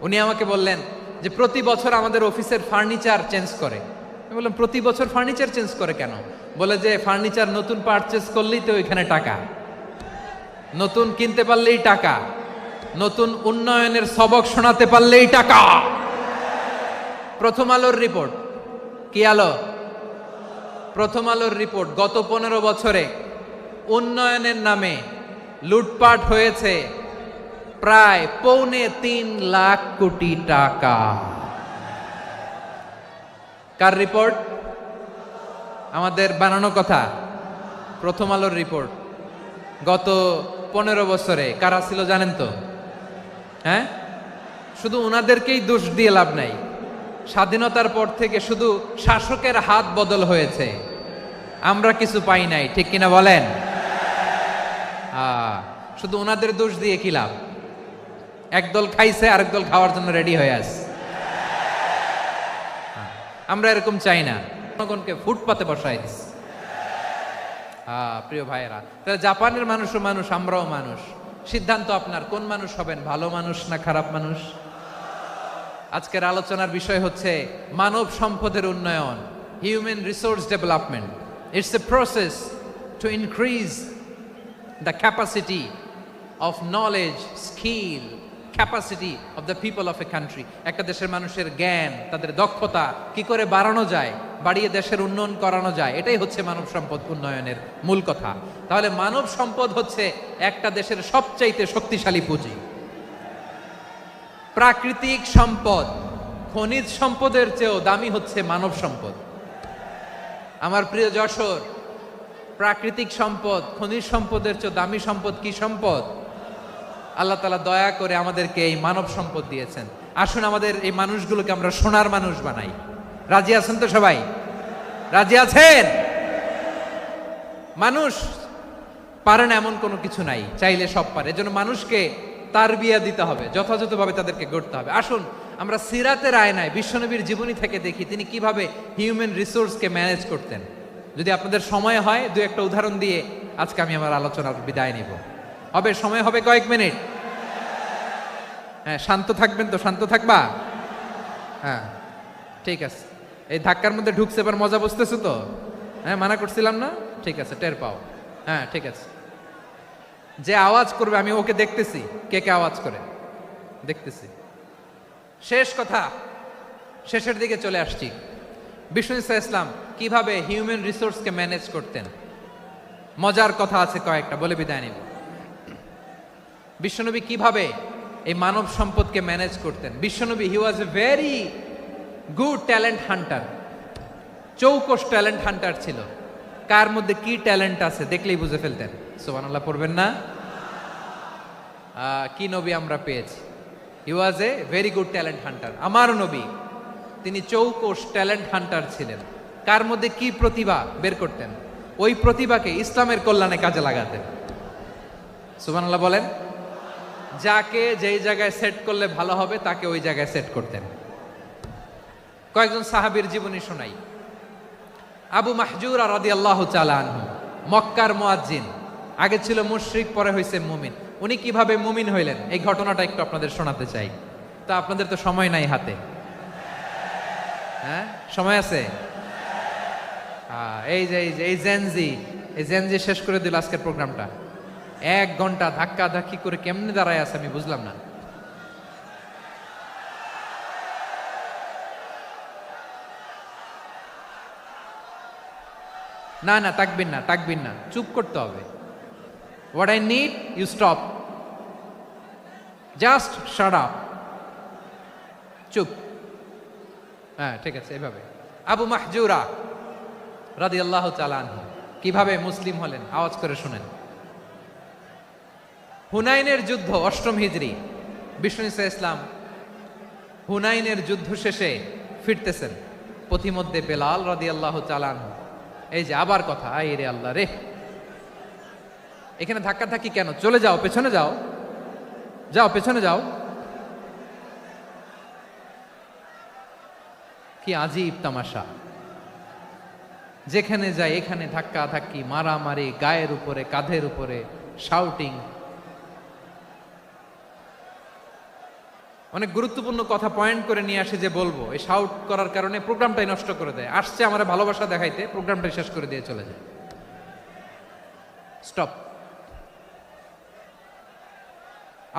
উনি আমাকে বললেন যে প্রতি বছর আমাদের অফিসের ফার্নিচার চেঞ্জ করে। আমি বললাম প্রতি বছর ফার্নিচার চেঞ্জ করে কেন? বলে যে ফার্নিচার নতুন পারচেজ করলেই তো ওইখানে টাকা, নতুন কিনতে পারলেই টাকা, নতুন উন্নয়নের সবক শোনাতে পারলেই টাকা। প্রথম আলোর রিপোর্ট, কি আলো? প্রথম আলোর রিপোর্ট, গত 15 বছরে উন্নয়নের নামে লুটপাট হয়েছে প্রায় 3.25 লাখ কোটি টাকা। কার রিপোর্ট? আমাদের বানানো কথা। প্রথম আলোর রিপোর্ট। গত 15 বছরে কারা ছিল জানেন তো? হ্যাঁ, শুধু ওনাদেরকেই দোষ দিয়ে লাভ নাই। স্বাধীনতার পর থেকে শুধু শাসকের হাত বদল হয়েছে, আমরা কিছু পাই নাই, ঠিক কিনা বলেন? শুধু ওনাদের দোষ দিয়ে কি লাভ? একদল খাইছে, আরেক দল খাওয়ার জন্য রেডি হয়ে আছে। আমরা এরকম চাই না, জনগণকে ফুটপাতে বসাই দিস। প্রিয় ভাইয়েরা, তাহলে জাপানের মানুষও মানুষ, আমরাও মানুষ। সিদ্ধান্ত আপনার, কোন মানুষ হবেন, ভালো মানুষ না খারাপ মানুষ? আজকের আলোচনার বিষয় হচ্ছে মানব সম্পদের উন্নয়ন, human resource development. It's a process to increase the capacity of knowledge, skill, capacity of the people of a country. একটা দেশের মানুষের জ্ঞান, তাদের দক্ষতা কি করে বাড়ানো যায়, বাড়িয়ে দেশের উন্নয়ন করানো যায়, এটাই হচ্ছে মানব সম্পদ উন্নয়নের মূল কথা। তাহলে মানব সম্পদ হচ্ছে একটা দেশের সবচাইতে শক্তিশালী পুঁজি। প্রাকৃতিক সম্পদ, খনিজ সম্পদের চেয়েও দামি হচ্ছে মানব সম্পদ। আমার প্রিয় যশোর, প্রাকৃতিক সম্পদ, খনিজ সম্পদের চেয়ে দামি সম্পদ কি সম্পদ? আল্লাহ তাআলা দয়া করে আমাদেরকে এই মানব সম্পদ দিয়েছেন। আসুন আমাদের এই মানুষগুলোকে আমরা সোনার মানুষ বানাই। রাজি আছেন তো সবাই? রাজি আছেন? মানুষ পারে না এমন কোনো কিছু নাই, চাইলে সব পারে। এজন্য মানুষকে তারবিয়া দিতে হবে, যথাযথভাবে তাদেরকে গড়তে হবে। আসুন আমরা সিরাতের আয়নায় বিশ্বনবীর জীবনী থেকে দেখি তিনি কিভাবে হিউম্যান রিসোর্সকে ম্যানেজ করতেন। যদি আপনাদের সময় হয়, দু একটা উদাহরণ দিয়ে আজকে আমি আমার আলোচনার বিদায় নিব। হবে সময় হবে কয়েক মিনিট? হ্যাঁ, শান্ত থাকবেন তো? শান্ত থাকবা? হ্যাঁ, ঠিক আছে। এই ধাক্কার মধ্যে ঢুকছে, এবার মজা বুঝতেছো তো? হ্যাঁ, মানা করছিলাম না? ঠিক আছে, টের পাও। হ্যাঁ, ঠিক আছে। যে আওয়াজ করবে আমি ওকে দেখতেছি, কে কে আওয়াজ করে দেখতেছি। শেষ কথা, শেষের দিকে চলে আসছি। বিষ্ণু ইসলাম কিভাবে হিউম্যান রিসোর্সকে ম্যানেজ করতেন, মজার কথা আছে কয়েকটা, বলে বিদায় নিব। বিশ্বনবী কিভাবে এই মানব সম্পদকে ম্যানেজ করতেন। বিশ্বনবী, he was a very good talent hunter, চৌকস ট্যালেন্ট হান্টার ছিল। কার মধ্যে কি ট্যালেন্ট আছে দেখলেই বুঝে ফেলতেন। সুবহানাল্লাহ পড়বেন না? কি নবী আমরা পেয়েছি! He was a very good talent hunter. আমার নবী, তিনি চৌকস ট্যালেন্ট হান্টার ছিলেন। কার মধ্যে কি প্রতিভা বের করতেন, ওই প্রতিভাকে ইসলামের কল্যাণে কাজে লাগাতেন। সুবহানাল্লাহ বলেন। যাকে যেই জায়গায় সেট করলে ভালো হবে তাকে ওই জায়গায় সেট করতেন। কয়েকজন সাহাবীর জীবনী শোনাই। আবু মাহজুরা রাদিয়াল্লাহু তাআলা আনহু, মক্কার মুয়াজ্জিন, আগে ছিল মুশরিক, পরে হয়েছে মুমিন। উনি কিভাবে মুমিন হইলেন এই ঘটনাটা একটু আপনাদের শোনাতে চাই। তা আপনাদের তো সময় নাই হাতে। হ্যাঁ, সময় আছে? এই জেনজি শেষ করে দিল আজকের প্রোগ্রামটা। 1 ঘন্টা ধাক্কা ধাক্কি করে কেমনে দাঁড়ায় আছে আমি বুঝলাম না। না না, তাকবির না, চুপ করতে হবে। What I need, you stop, just shut up, চুপ। হ্যাঁ, ঠিক আছে, এভাবে। আবু মাহজুরা রাদিয়াল্লাহু তাআলা আনহু কিভাবে মুসলিম হলেন, আওয়াজ করে শুনেন। হুনাইনের যুদ্ধ, 8ম হিজরি। বিষ্ণু ইসলাম হুনাইনের যুদ্ধ শেষে ফিরতেছেন, পথিমধ্যে বেলাল রাদিয়াল্লাহু তাআলা আনহু, এই যে আবার কথা, আই রে আল্লাহ রে, এখানে ধাক্কা ধাক্কি কেন? চলে যাও, পেছনে যাও, যাও পেছনে যাও। কি আজীব তামাশা! যেখানে যায় এখানে ধাক্কা ধাক্কি, মারামারি, গায়ের উপরে, কাঁধের উপরে, শাউটিং। অনেক গুরুত্বপূর্ণ কথা পয়েন্ট করে নিয়ে আসে যে বলবো, এই শাউট করার কারণে প্রোগ্রামটাই নষ্ট করে দেয়। আসছে আমার ভালোবাসা দেখাইতে, প্রোগ্রামটাই শেষ করে দিয়ে চলে যায়। স্টপ।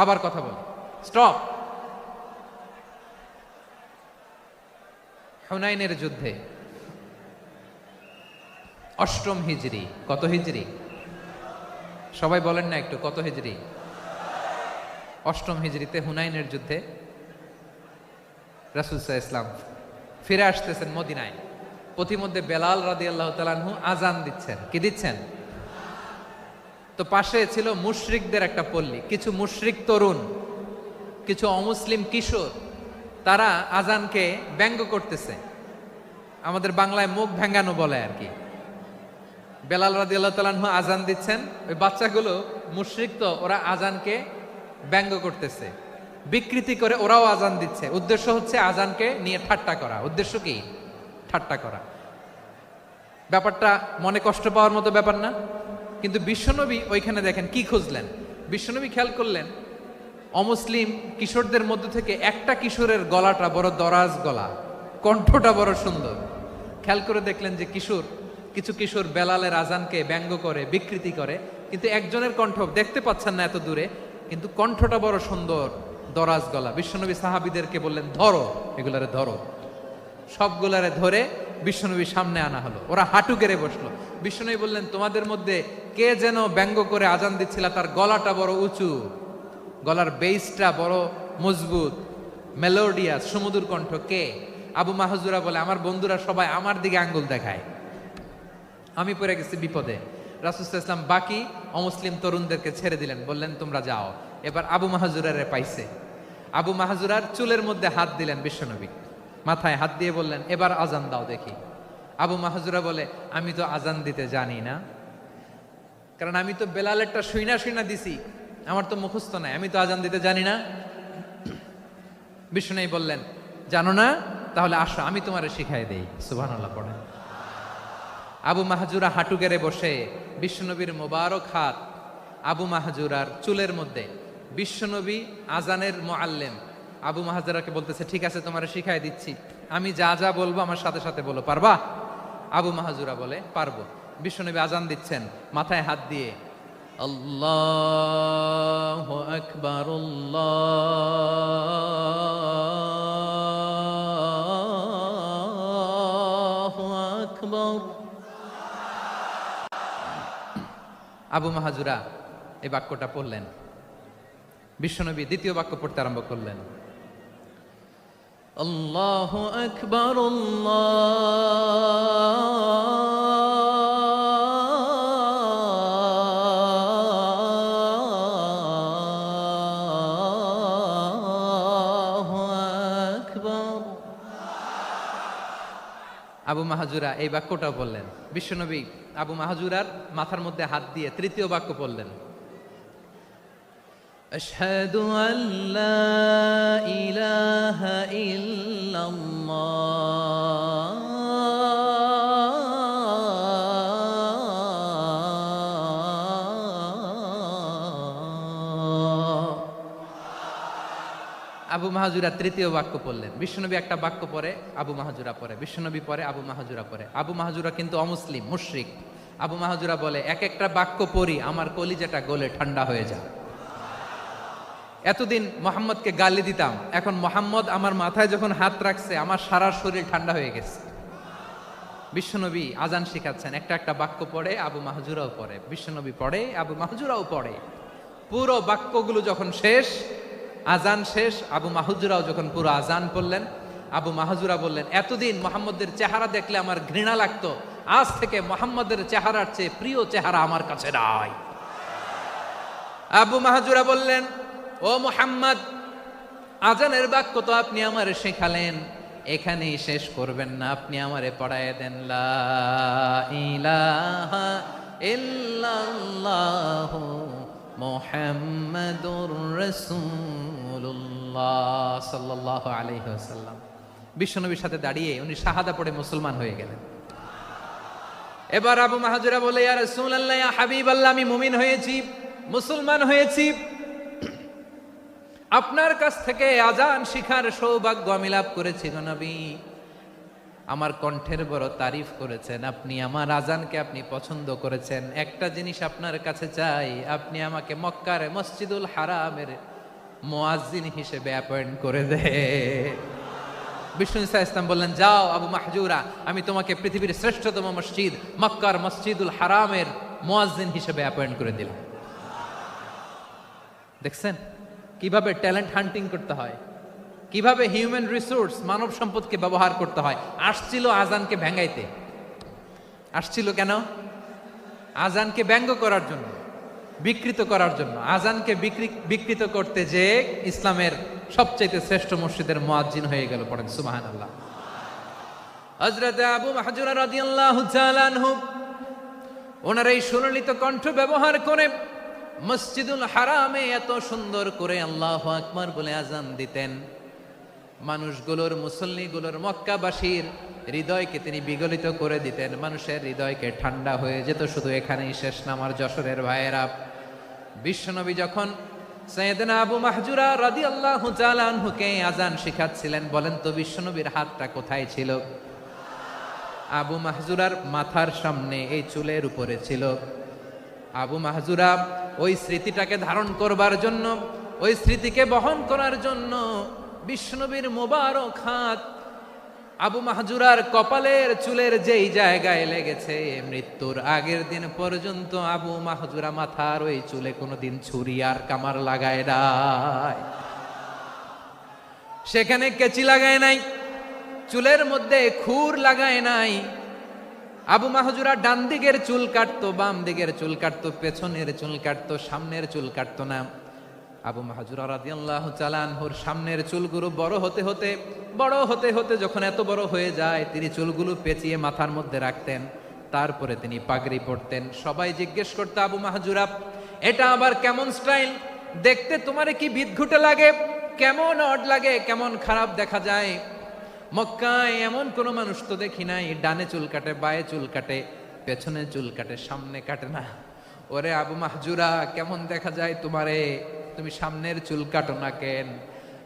আবার কথা বল, স্টপ। হুনাইনের যুদ্ধে অষ্টম হিজরি, কত হিজরি সবাই বলেন না একটু, কত হিজরি? অষ্টম হিজরিতে হুনাইনের যুদ্ধে রাসূল সাল্লাল্লাহু আলাইহি ওয়াসাল্লাম ফিরে আসতেছেন মদিনায়। পথিমধ্যে বেলাল রাদিয়াল্লাহু তাআলা আনহু আজান দিচ্ছেন। কি দিচ্ছেন? তো পাশে ছিল মুশরিকদের একটা পল্লী, কিছু মুশরিক তরুণ, কিছু অমুসলিম কিশোর, তারা আজানকে ব্যঙ্গ করতেছে। আমাদের বাংলায় মুখ ভেঙ্গানো বলে আর কি। বেলাল রাদিয়াল্লাহু তাআলা আনহু আজান দিচ্ছেন, ওই বাচ্চাগুলো মুশরিক, তো ওরা আজানকে ব্যঙ্গ করতেছে, বিকৃতি করে ওরাও আজান দিচ্ছে। উদ্দেশ্য হচ্ছে আজানকে নিয়ে ঠাট্টা করা। উদ্দেশ্য কি? ঠাট্টা করা। ব্যাপারটা মনে কষ্ট পাওয়ার মতো ব্যাপার না? কিন্তু বিশ্বনবী ওইখানে দেখেন কি খুঁজলেন। বিশ্বনবী খেয়াল করলেন অমুসলিম কিশোরদের মধ্যে থেকে একটা কিশোরের গলাটা বড় দরাজ গলা, কণ্ঠটা বড় সুন্দর। খেয়াল করে দেখলেন যে কিছু কিশোর বেলালের আজানকে ব্যঙ্গ করে, বিকৃতি করে, কিন্তু একজনের কণ্ঠ দেখতে পাচ্ছেন না এত দূরে, কিন্তু কণ্ঠটা বড় সুন্দর, দরাজ গলা। বিশ্বনবী সাহাবীদেরকে বললেন, ধরো এগুলারে, ধরো। সবগুলারে ধরে বিশ্বনবীর সামনে আনা হলো। ওরা হাঁটু গেড়ে বসলো। বিশ্বনবী বললেন, তোমাদের মধ্যে কে যেন ব্যঙ্গ করে আজান দিচ্ছিল, তার গলাটা বড় উঁচু, গলার বেসটা বড় মজবুত, মেলোডিয়াস, সুমধুর কণ্ঠ। কে? আবু মাহজুরা বলে, আমার বন্ধুরা সবাই আমার দিকে আঙ্গুল দেখায়, আমি পড়ে গেছি বিপদে। রাসূল সাল্লাল্লাহু আলাইহি ওয়াসাল্লাম বাকি অমুসলিম তরুণদেরকে ছেড়ে দিলেন, বললেন তোমরা যাও। এবার আবু মাহজুরারে পাইছে। আবু মাহজুরার চুলের মধ্যে হাত দিলেন বিশ্বনবী, মাথায় হাত দিয়ে বললেন, এবার আজান দাও দেখি। আবু মাহজুরা বলে, আমি তো আজান দিতে জানি না, কারণ আমি তো বেলালেরটা শুইনা দিছি, আমার তো মুখস্থ নাই, আমি তো আজান দিতে জানি না। বিশ্বনবী বললেন, জানো না? তাহলে আসো, আমি তোমারে শিখাই দেই। সুবহানাল্লাহ পড়েন। আবু মাহজুরা হাঁটু গেড়ে বসে, বিশ্বনবীর মোবারক হাত আবু মাহজুরার চুলের মধ্যে। বিশ্বনবী আজানের মুআল্লিম আবু মাহজুরাকে বলতেছে, ঠিক আছে তোমারে শিখাই দিচ্ছি, আমি যা যা বলবো আমার সাথে সাথে বলো, পারবা? আবু মাহজুরা বলে, পারবো। বিশ্বনবী আজান দিচ্ছেন, মাথায় হাত দিয়ে আল্লাহু আকবার, আল্লাহু আকবার। আবু মাহজুরা এই বাক্যটা পড়লেন। বিশ্বনবী দ্বিতীয় বাক্য পড়তে আরম্ভ করলেন, আল্লাহু আকবার, আল্লাহু আকবার। আবু মাহজুরা এই বাক্যটাও বললেন। বিশ্বনবী আবু মাহজুরার মাথার মধ্যে হাত দিয়ে তৃতীয় বাক্য পড়লেন, আশহাদু আল্লা ইলাহা ইল্লাল্লাহ, আবু মাহজুরা তৃতীয় বাক্য পড়লেন। বিশ্বনবী একটা বাক্য পরে আবু মাহজুরা পরে, বিশ্বনবী পরে আবু মাহজুরা পরে। আবু মাহজুরা কিন্তু অমুসলিম, মুশরিক। আবু মাহজুরা বলে, এক একটা বাক্য পড়ি আমার কলিজাটা গলে ঠান্ডা হয়ে যায়। এতদিন মোহাম্মদকে গালি দিতাম, এখন মোহাম্মদ আমার মাথায় যখন হাত রাখছে আমার সারা শরীর ঠান্ডা হয়ে গেছে। বিশ্বনবী আজান শিখাচ্ছেন, একটা একটা বাক্য পড়ে আবু মাহজুরাও পড়ে, বিশ্বনবী পড়ে, আবু মাহজুরাও পড়ে। পুরো বাক্যগুলো যখন শেষ, আজান শেষ, আবু মাহজুরাও যখন পুরো আজান পড়লেন, আবু মাহজুরা বললেন, এতদিন মোহাম্মদের চেহারা দেখলে আমার ঘৃণা লাগতো, আজ থেকে মোহাম্মদের চেহারার চেয়ে প্রিয় চেহারা আমার কাছে নাই। আবু মাহজুরা বললেন, ও মুহাম্মদ, আজানের বাক্য তো আপনি আমারে শেখালেন, এখানেই শেষ করবেন না, আপনি আমারে পড়ায় দেন, লা ইলাহা ইল্লাল্লাহু মুহাম্মাদুর রাসূলুল্লাহ সাল্লাল্লাহু আলাইহি ওয়াসাল্লাম। বিশ্বনবীর সাথে দাঁড়িয়ে উনি শাহাদা পড়ে মুসলমান হয়ে গেলেন। এবার আবু মাহজুরা বলে, ইয়া রাসূলুল্লাহ, ইয়া হাবিবাল্লাহ, আমি মুমিন হয়েছি, মুসলমান হয়েছি। আপনার কাছ থেকে আজান শিখার সৌভাগ্য আমি লাভ করেছি গো নবী। আমার কণ্ঠের বড় তারিফ করেছেন আপনি, আমার আজানকে আপনি পছন্দ করেছেন। একটা জিনিস আপনার কাছে চাই, আপনি আমাকে মক্কার মসজিদুল হারামের মুয়াজ্জিন হিসেবে অ্যাপয়েন্ট করে দে। বিষ্ণু ইসা ইসলাম বললেন, যাও আবু মাহজুরা, আমি তোমাকে পৃথিবীর শ্রেষ্ঠতম মসজিদ মক্কার মসজিদুল হারামের মুয়াজ্জিন হিসেবে অ্যাপয়েন্ট করে দিলাম। দেখছেন কিভাবে ট্যালেন্ট হান্টিং করতে হয়, কিভাবে হিউম্যান রিসোর্স মানব সম্পদকে ব্যবহার করতে হয়। আসছিল আজানকে ভেঙ্গাইতে, আসছিল কেন? আজানকে ব্যঙ্গ করার জন্য, বিকৃত করার জন্য। আজানকে বিকৃত করতে যে ইসলামের সবচাইতে শ্রেষ্ঠ মসজিদের মুয়াজ্জিন হয়ে গেল। পড়েন সুবহানাল্লাহ। হযরত আবু মাহজুরা রাদিয়াল্লাহু তাআলা আনহু ওনার এই সুললিত কণ্ঠ ব্যবহার করে মসজিদুল হারামে এত সুন্দর করে আল্লাহু আকবার বলে আজান দিতেন, মানুষগুলোর, মুসল্লিগুলোর, মক্কাবাসীর হৃদয়কে তিনি বিগলিত করে দিতেন। মানুষের হৃদয়কে ঠান্ডা হয়ে যেত। শুধু এখানেই শেষ না আমার যশোরের ভাইয়েরা। বিশ্বনবী যখন সাইয়েদনা আবু মাহজুরা রাদিয়াল্লাহু তাআলা আনহুকে আজান শিখাচ্ছিলেন, বলেন তো বিশ্বনবীর হাতটা কোথায় ছিল? আবু মাহজুরার মাথার সামনে, এই চুলের উপরে ছিল। আবু মাহজুরা ওই স্মৃতিটাকে ধারণ করবার জন্য, ওই স্মৃতিকে বহন করার জন্য বিশ্বনবীর মোবারক হাত আবু মাহজুরার কপালের চুলের যেই জায়গায় লেগেছে, মৃত্যুর আগের দিন পর্যন্ত আবু মাহজুরা মাথার ওই চুলে কোনোদিন ছুরি আর কামার লাগায় নাই, সেখানে কেচি লাগায় নাই, চুলের মধ্যে খুর লাগায় নাই। আবু মাহজুরা ডান দিকের চুল কাটতো, বাম দিকের চুল কাটতো, পেছনের চুল কাটতো, সামনের চুল কাটতো না। আবু মাহজুরা রাদিয়াল্লাহু তাআলা আনহুর সামনের চুলগুলো বড় হতে হতে যখন এত বড় হয়ে যায়, তিনি চুলগুলো পেঁচিয়ে মাথার মধ্যে রাখতেন, তারপরে তিনি পাগড়ি পরতেন। সবাই জিজ্ঞেস করতো, আবু মাহজুরা এটা আবার কেমন স্টাইল? দেখতে তোমারে কি বিদঘুটে লাগে? কেমন অড লাগে, কেমন খারাপ দেখা যায়? মক্কায় এমন কোনো মানুষ তো দেখি নাই, ডানে চুল কাটে, বায়ে চুল কাটে, পেছনে চুল কাটে, সামনে কাটে না। ওরে আবু মাহজুরা কেমন দেখা যায় তোমারে, তুমি সামনের চুল কাটো না কেন?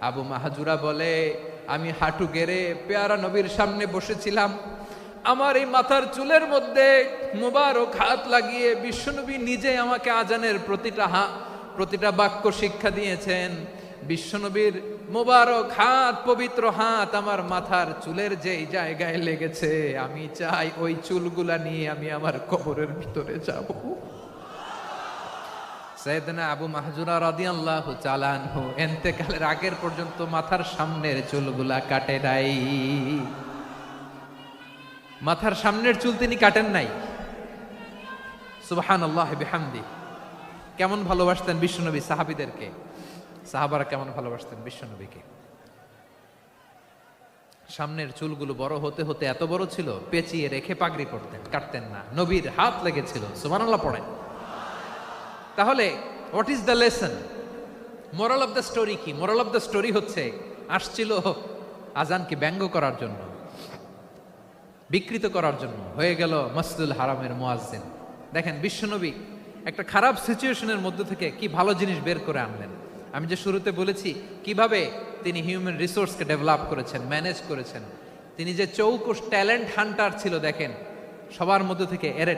আবু মাহজুরা বলে, আমি হাঁটু গেড়ে পেয়ারা নবীর সামনে বসেছিলাম, আমার এই মাথার চুলের মধ্যে মুবারক হাত লাগিয়ে বিশ্বনবী নিজে আমাকে আজানের প্রতিটা বাক্য শিক্ষা দিয়েছেন। বিশ্বনবীর মোবারক হাত, পবিত্র হাত আমার মাথার চুলের যেই জায়গায় লেগেছে, আমি চাই ওই চুলগুলা নিয়ে আমি আমার কবরের ভিতরে যাব। সাইয়েদনা আবু মাহজুরা রাদিয়াল্লাহু তাআলা আনহু ইন্তেকালের আগের পর্যন্ত মাথার সামনের চুলগুলা কাটে নাই। মাথার সামনের চুল তিনি কাটেন নাই। সুবহানাল্লাহ বিহামদি। কেমন ভালোবাসতেন বিশ্বনবী সাহাবীদেরকে, সাহাবারা কেমন ভালোবাসতেন বিশ্বনবীকে। সামনের চুলগুলো বড় হতে হতে এত বড় ছিল, পেঁচিয়ে রেখে পাগড়ি পরতেন, কাটতেন না। নবীর হাত লেগেছিল। সুবহানাল্লাহ পড়েন। তাহলে what is the lesson? Moral of the story কি? মোরাল অফ দ্য স্টোরি হচ্ছে, আসছিল আজানকে ব্যঙ্গ করার জন্য, বিকৃত করার জন্য, হয়ে গেল মসজিদুল হারামের মুয়াজ্জিন। দেখেন বিশ্বনবী একটা খারাপ সিচুয়েশনের মধ্যে থেকে কি ভালো জিনিস বের করে আনলেন। আমি যে শুরুতে বলেছি কিভাবে তিনি হিউম্যান রিসোর্সকে ডেভেলপ করেছেন, ম্যানেজ করেছেন। তিনি যে চৌকস ট্যালেন্ট হান্টার ছিল, দেখেন সবার মধ্যে থেকে এর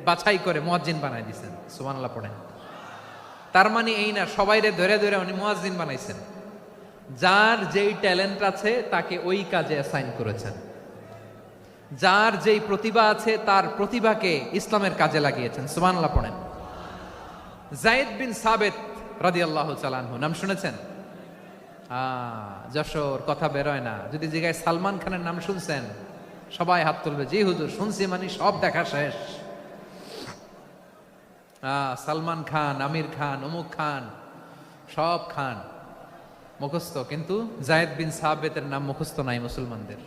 বাছাই করে মুয়াজ্জিন বানাই দিয়েছেন। সুবহানাল্লাহ পড়েন। তার মানে এই না সবাইরে ধরে ধরে উনি মুয়াজ্জিন বানাইছেন। যার যেই ট্যালেন্ট আছে তাকে ওই কাজে অ্যাসাইন করেছেন। যার যেই প্রতিভা আছে তার প্রতিভাকে ইসলামের কাজে লাগিয়েছেন। সুবহানাল্লাহ পড়েন। যায়েদ বিন সাবিত রাদিয়াল্লাহু তাআলা আনহু নাম শুনেছেন? যশোর কথা বেরোয় না। যদি জিজ্ঞাসা সালমান খানের নাম শুনছেন, সবাই হাত তুলবে, জি হুজুর শুনছি, মানে সব দেখা শেষ। সালমান খান, আমির খান, অমুক খান, সব খান মুখস্থ, কিন্তু যায়েদ বিন সাবিতের নাম মুখস্থ নাই মুসলমানদের।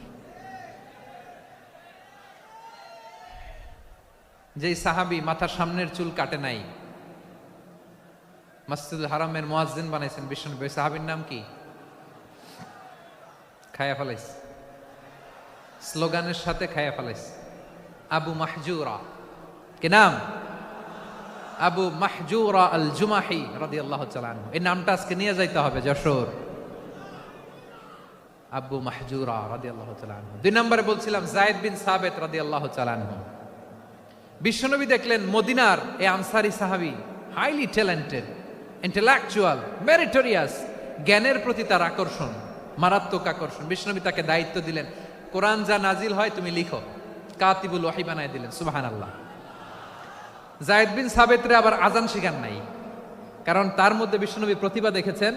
যেই সাহাবী মাথার সামনের চুল কাটে নাই, মসজিদুল হারামের মুয়াজ্জিন বানাইছেন বিশ্বনবী, সাহাবীর নাম কি? খায়া ফেলাইস, স্লোগানের সাথে খায়া ফেলাইস। আবু মাহজুরা। কি নাম? আবু মাহজুরা আল জুমাহি রাদিয়াল্লাহু তাআলা আনহু। এই নামটা আজকে নিয়ে যাইতে হবে যশোর। আবু মাহজুরা রাদিয়াল্লাহু তাআলা আনহু। 2 নম্বরে বলছিলাম যায়েদ বিন সাবিত রাদিয়াল্লাহু তাআলা আনহু। বিশ্বনবী দেখলেন মদিনার এই আনসারী সাহাবী হাইলি ট্যালেন্টেড, ইন্টেলেকচুয়াল, মেরিটোরিয়াস, জ্ঞানের প্রতি তার আকর্ষণ, মারাত্মক আকর্ষণ। বিশ্বনবী তাকে দায়িত্ব দিলেন, কোরআন যা নাজিল হয় তুমি লিখো, কাতিবুল ওয়াহি বানায় দিলেন। সুবহানাল্লাহ। যায়েদ বিন সাবিতরে আবার আজান শিখান নাই, কারণ তার মধ্যে বিশ্বনবী প্রতিভা দেখেছেন,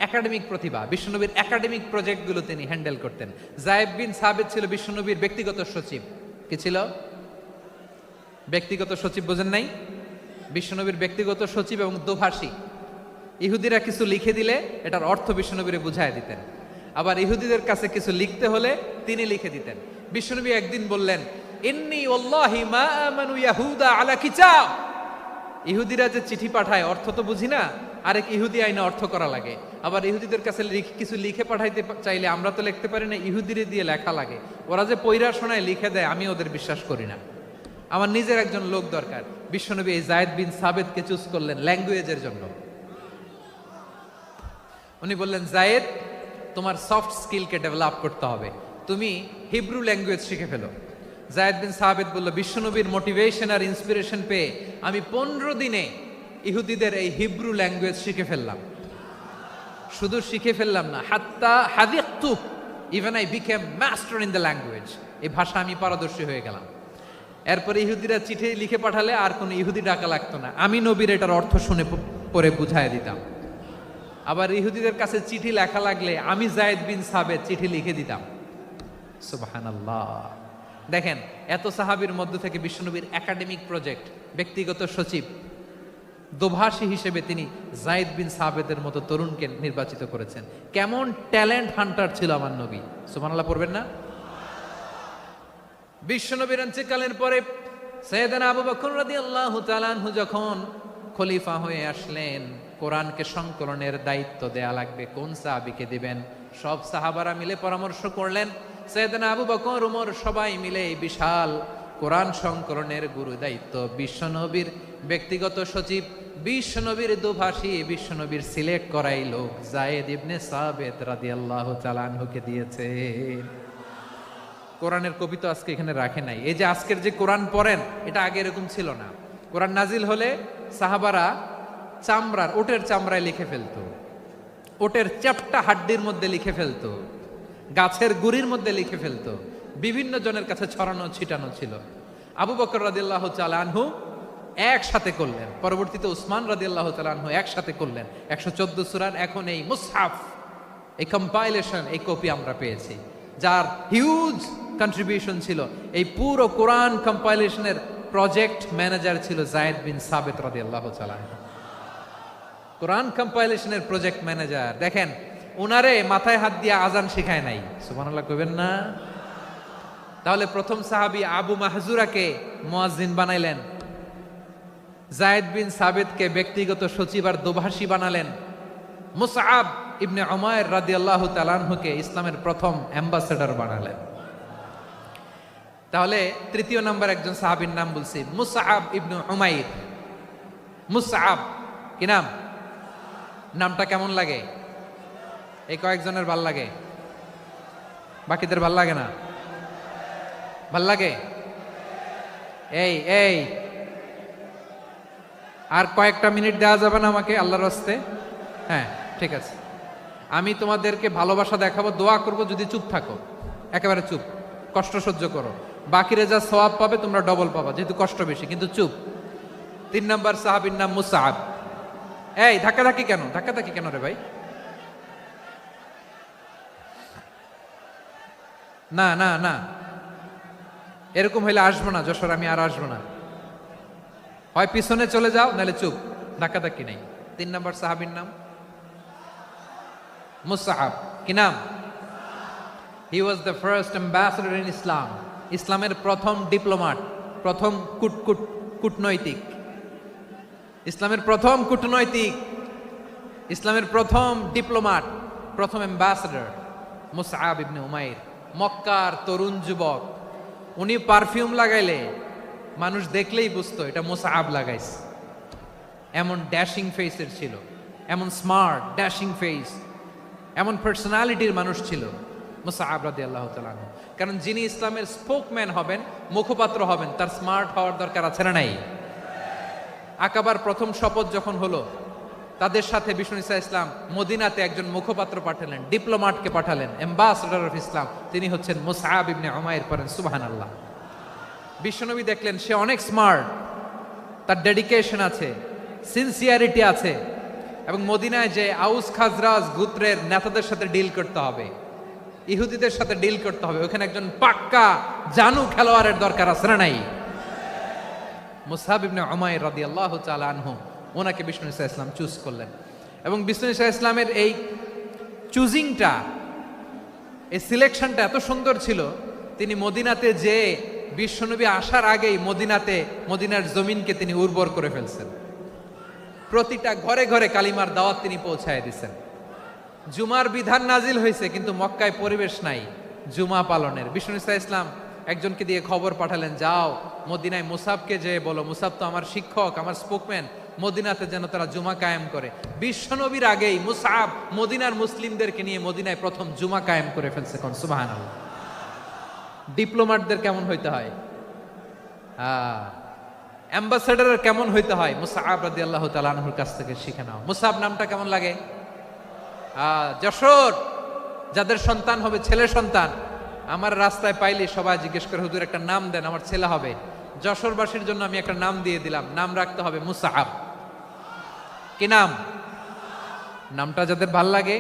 একাডেমিক প্রতিভা। বিশ্বনবীর একাডেমিক প্রজেক্টগুলো তিনি হ্যান্ডেল করতেন। যায়েদ বিন সাবিত ছিল বিশ্বনবীর ব্যক্তিগত সচিব। কি ছিল? ব্যক্তিগত সচিব। বোঝেন নাই? বিশ্বনবীর ব্যক্তিগত সচিব এবং দোভাষী। ইহুদিরা কিছু লিখে দিলে এটার অর্থ বিশ্বনবীরে বুঝায় দিতেন, আবার ইহুদিদের কাছে কিছু লিখতে হলে তিনি লিখে দিতেন। বিশ্বনবী একদিন বললেন, ইন্নী ওয়াল্লাহি মা আমানু ইয়াহুদা আলা কিতাব। ইহুদিরা যে চিঠি পাঠায় অর্থ তো বুঝি না, আরেক ইহুদি আইনে অর্থ করা লাগে। আবার ইহুদিদের কাছে কিছু লিখে পাঠাইতে চাইলে আমরা তো লিখতে পারি না, ইহুদিরে দিয়ে লেখা লাগে। ওরা যে পয়রা শোনায় লিখে দেয়, আমি ওদের বিশ্বাস করি না। আমার নিজের একজন লোক দরকার। বিশ্বনবী এই যায়েদ বিন সাবিতকে চুজ করলেন ল্যাঙ্গুয়েজের জন্য। উনি বললেন, যায়েদ, তোমার সফট স্কিলকে ডেভেলপ করতে হবে, তুমি হিব্রু ল্যাঙ্গুয়েজ শিখে ফেলো। যায়েদ বিন সাবিত বলল, বিশ্বনবীর মোটিভেশন আর ইন্সপিরেশন পেয়ে আমি 15 দিনে ইহুদিদের এই হিব্রু ল্যাঙ্গুয়েজ শিখে ফেললাম। শুধু শিখে ফেললাম না, হাত্তা হাদিকতু, even I became master in the language. এই ভাষা আমি পারদর্শী হয়ে গেলাম। এরপরে ইহুদিরা চিঠি লিখে পাঠালে আর কোনো ইহুদি ডাকা লাগতো না, আমি নবীর এটার অর্থ শুনে পরে বুঝায় দিতাম। আবার ইহুদিদের কাছে চিঠি লেখা লাগলে আমি যায়েদ বিন সাবিত চিঠি লিখে দিতাম। সুবহানাল্লাহ। দেখেন, এত সাহাবীর মধ্য থেকে বিশ্বনবীর একাডেমিক প্রজেক্ট, ব্যক্তিগত সচিব, দোভাষী হিসেবে তিনি যায়েদ বিন সাবিতের মতো তরুণকে নির্বাচিত করেছেন। কেমন ট্যালেন্ট হান্টার ছিল আমার নবী। সুবহানাল্লাহ পড়বেন না? বিশ্বনবীর ইন্তেকালের পরে সাইয়েদনা আবু বকর রাদিয়াল্লাহু তাআলা আনহু যখন খলিফা হয়ে আসলেন, কোরআনকে সংকলনের দায়িত্ব দেয়া লাগবে, কোন সাহাবীকে দিবেন? সব সাহাবারা মিলে পরামর্শ করলেন। সাইয়েদনা আবু বকর, ওমর সবাই মিলে এই বিশাল কোরআন সংকলনের গুরু দায়িত্ব বিশ্বনবীর ব্যক্তিগত সচিব, বিশ্বনবীর দোভাষী, বিশ্বনবীর সিলেক্ট করাই লোক যায়েদ ইবনে সাবিত রাদিয়াল্লাহু তাআলা আনহুকে দিয়েছে। কোরআনের কবি তো আজকে এখানে রাখে নাই। এই যে আজকের যে কোরআন পড়েন, এটা আগে এরকম ছিল না। কোরআন নাজিল হলে সাহাবারা চামড়ার, ওটের চামড়ায় লিখে ফেলতো, ওটের চ্যাপ্টা হাড্ডির মধ্যে লিখে ফেলতো, গাছের গুড়ির মধ্যে লিখে ফেলতো। বিভিন্ন জনের কাছে ছড়ানো ছিটানো ছিল। আবু বকর রাদিয়াল্লাহু তাআলা আনহু একসাথে করলেন, পরবর্তীতে উসমান রাদিয়াল্লাহু তাআলা আনহু একসাথে করলেন। 114 সূরার এখন এই মুসহাফ, এই কম্পাইলেশন, এই কপি আমরা পেয়েছি, যার হিউজ কন্ট্রিবিউশন ছিল। এই পুরো কোরআন কম্পাইলেশনের প্রজেক্ট ম্যানেজার ছিল যায়েদ বিন সাবিত রাদিয়াল্লাহু তাআলা। কোরআন কম্পাইলেশনের প্রজেক্ট ম্যানেজার। দেখেন, উনারে মাথায় হাত দিয়ে আজান শিখায় নাই। সুবহানাল্লাহ কইবেন না? তাহলে প্রথম সাহাবী আবু মাহজুরাকে মুয়াজ্জিন বানাইলেন, যায়েদ বিন সাবিতকে ব্যক্তিগত সচিব আর দোভাষী বানালেন, মুসআব ইবনে উমাইর রাদিয়াল্লাহু তাআলা আনহুকে ইসলামের প্রথম অ্যাম্বাসেডর বানালেন। তাহলে তৃতীয় নাম্বার একজন সাহাবীর নাম বলছি, মুসআব ইবনে উমাইর। মুসআব কি নাম? নামটা কেমন লাগে? এই কয়েকজনের ভাল লাগে, বাকিদের ভাল লাগে না? ভাল লাগে? এই এই আর কয়েকটা মিনিট দেওয়া যাবে না আমাকে আল্লাহর রাস্তে? হ্যাঁ, ঠিক আছে। আমি তোমাদেরকে ভালোবাসা দেখাবো, দোয়া করব যদি চুপ থাকো, একেবারে চুপ, কষ্ট সহ্য করো। বাকিরা যা সওয়াব পাবে তোমরা ডবল পাবা, যেহেতু কষ্ট বেশি, কিন্তু চুপ। 3 নম্বর সাহাবীর নাম মুসআব। এই ধাক্কাধাক্কি কেন? ধাক্কাধাক্কি কেন রে ভাই? না না না, এরকম হইলে আসবো না যশোর, আমি আর আসবো না। হয় পিছনে চলে যাও, নাহলে চুপ, ধাক্কাধাক্কি নেই। 3 নম্বর সাহাবীর নাম মুসআব। কি নাম? He was the first ambassador in Islam. ইসলামের প্রথম ডিপ্লোমাট, প্রথম কূটনৈতিক, ইসলামের প্রথম কূটনৈতিক, ইসলামের প্রথম ডিপ্লোমাট, প্রথম অ্যাম্বাসেডর মুসআব ইবনে উমাইর। মক্কার তরুণ যুবক, উনি পারফিউম লাগাইলে মানুষ দেখলেই বুঝতো এটা মুসআব লাগাইছে। এমন ড্যাশিং ফেসের ছিল, এমন স্মার্ট ড্যাশিং ফেস, এমন পার্সোনালিটির মানুষ ছিল মুসআব রাদিয়াল্লাহু তাআলা আনহু। কারণ যিনি ইসলামের স্পোকম্যান হবেন, মুখপাত্র হবেন, তার স্মার্ট হওয়ার দরকার আছে না নাই? আকাবার প্রথম শপথ যখন হলো, তাদের সাথে বিষ্ণু ঈসা ইসলাম মদিনাতে একজন মুখপাত্র পাঠালেন, ডিপ্লোম্যাটকে পাঠালেন, অ্যাম্বাসেডর অফ ইসলাম। তিনি হচ্ছেন মুসআব ইবনে উমাইর। পড়েন সুবহানাল্লাহ। বিশ্বনবী দেখলেন সে অনেক স্মার্ট, তার ডেডিকেশন আছে, সিনসিয়ারিটি আছে, এবং মদিনায় যে আউস খাজরাজ গোত্রের নেতাদের সাথে ডিল করতে হবে, ইহুদিদের সাথে ডিল করতে হবে, ওখানে একজন পাক্কা জানু খেলোয়াড়ের দরকার আছে না নাই? মুসআব ইবনে উমাইর রাদিয়াল্লাহু তাআলা আনহু, ওনাকে বিষ্ণু ঈসা ইসলাম চুজ করলেন। এবং বিষ্ণু ঈসা ইসলামের এই চুজিংটা, এই সিলেকশনটা এত সুন্দর ছিল, তিনি মদিনাতে যে বিশ্বনবী আসার আগেই মদিনার জমিনকে তিনি উর্বর করে ফেলছেন। প্রতিটা ঘরে ঘরে কালিমার দাওয়াত তিনি পৌঁছায় দিচ্ছেন। জুমার বিধান নাজিল হয়েছে, কিন্তু মক্কায় পরিবেশ নাই জুমা পালনের। বিষ্ণু ঈসা ইসলাম একজনকে দিয়ে খবর পাঠালেন, যাও মদিনায় মুসাবকে যে বলো, মুসাব তো আমার শিক্ষক, আমার স্পোকম্যান, মদিনাতে যেন তারা জুমা কায়েম করে। বিশ্বনবীর আগেই মুসাব মদিনার মুসলিমদেরকে নিয়ে মদিনায় প্রথম জুমা কায়েম করে ফেলছে। কোন সুবহানাল্লাহ। ডিপ্লোম্যাটদের কেমন হইতে হয়, অ্যাম্বাসেডারের কেমন হইতে হয়, মুসআব রাদিয়াল্লাহু তাআলা আনহুর কাছ থেকে শিখে নাও। মুসআব নামটা কেমন লাগে? যশোর যাদের সন্তান হবে, ছেলে সন্তান, আমার রাস্তায় পাইলে সবাই জিজ্ঞেস করে, হুজুর একটা নাম দেন, আমার ছেলে হবে। যশোরবাসীর জন্য আমি একটা নাম দিয়ে দিলাম, নাম রাখতে হবে মুসআব। কি নাম? নামটা যাদের ভাল লাগে,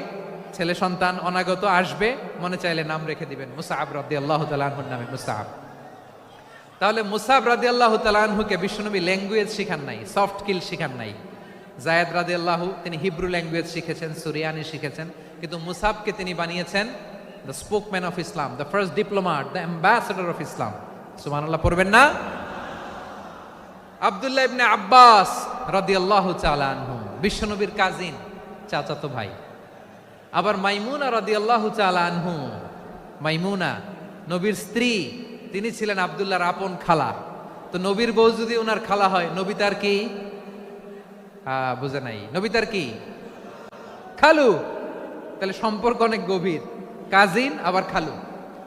ছেলে সন্তান অনাগত আসবে, মনে চাইলে নাম রেখে দিবেন মুসআব রাদিয়াল্লাহু তাআলা আনহুর নামে মুসআব। তাহলে মুসআব রাদিয়াল্লাহু তাআলা আনহুকে বিশ্বনবী ল্যাঙ্গুয়েজ শিখান নাই, সফট স্কিল শিখান নাই। যায়েদ রাদিয়াল্লাহু তিনি হিব্রু ল্যাঙ্গুয়েজ শিখেছেন, সুরিয়ানি শিখেছেন, কিন্তু মুসআবকে তিনি বানিয়েছেন the spokesman of Islam, the first diplomat, the ambassador of Islam. সুবহানাল্লাহ পড়বেন না? আব্দুল্লাহ ইবনে আব্বাস রাদিয়াল্লাহু তাআলা আনহু বিশ্বনবীর কাজিন, চাচাতো ভাই। আবার মাইমুনা রাদিয়াল্লাহু তাআলা আনহু, মাইমুনা নবীর স্ত্রী, তিনি ছিলেন আব্দুল্লাহর আপন খালা। তো নবীর বউ যদি ওনার খালা হয়, নবী তার কি? বুঝে নাই, নবী তার কি? খালু। তাহলে সম্পর্ক অনেক গভীর, কাজিন আবার খালু।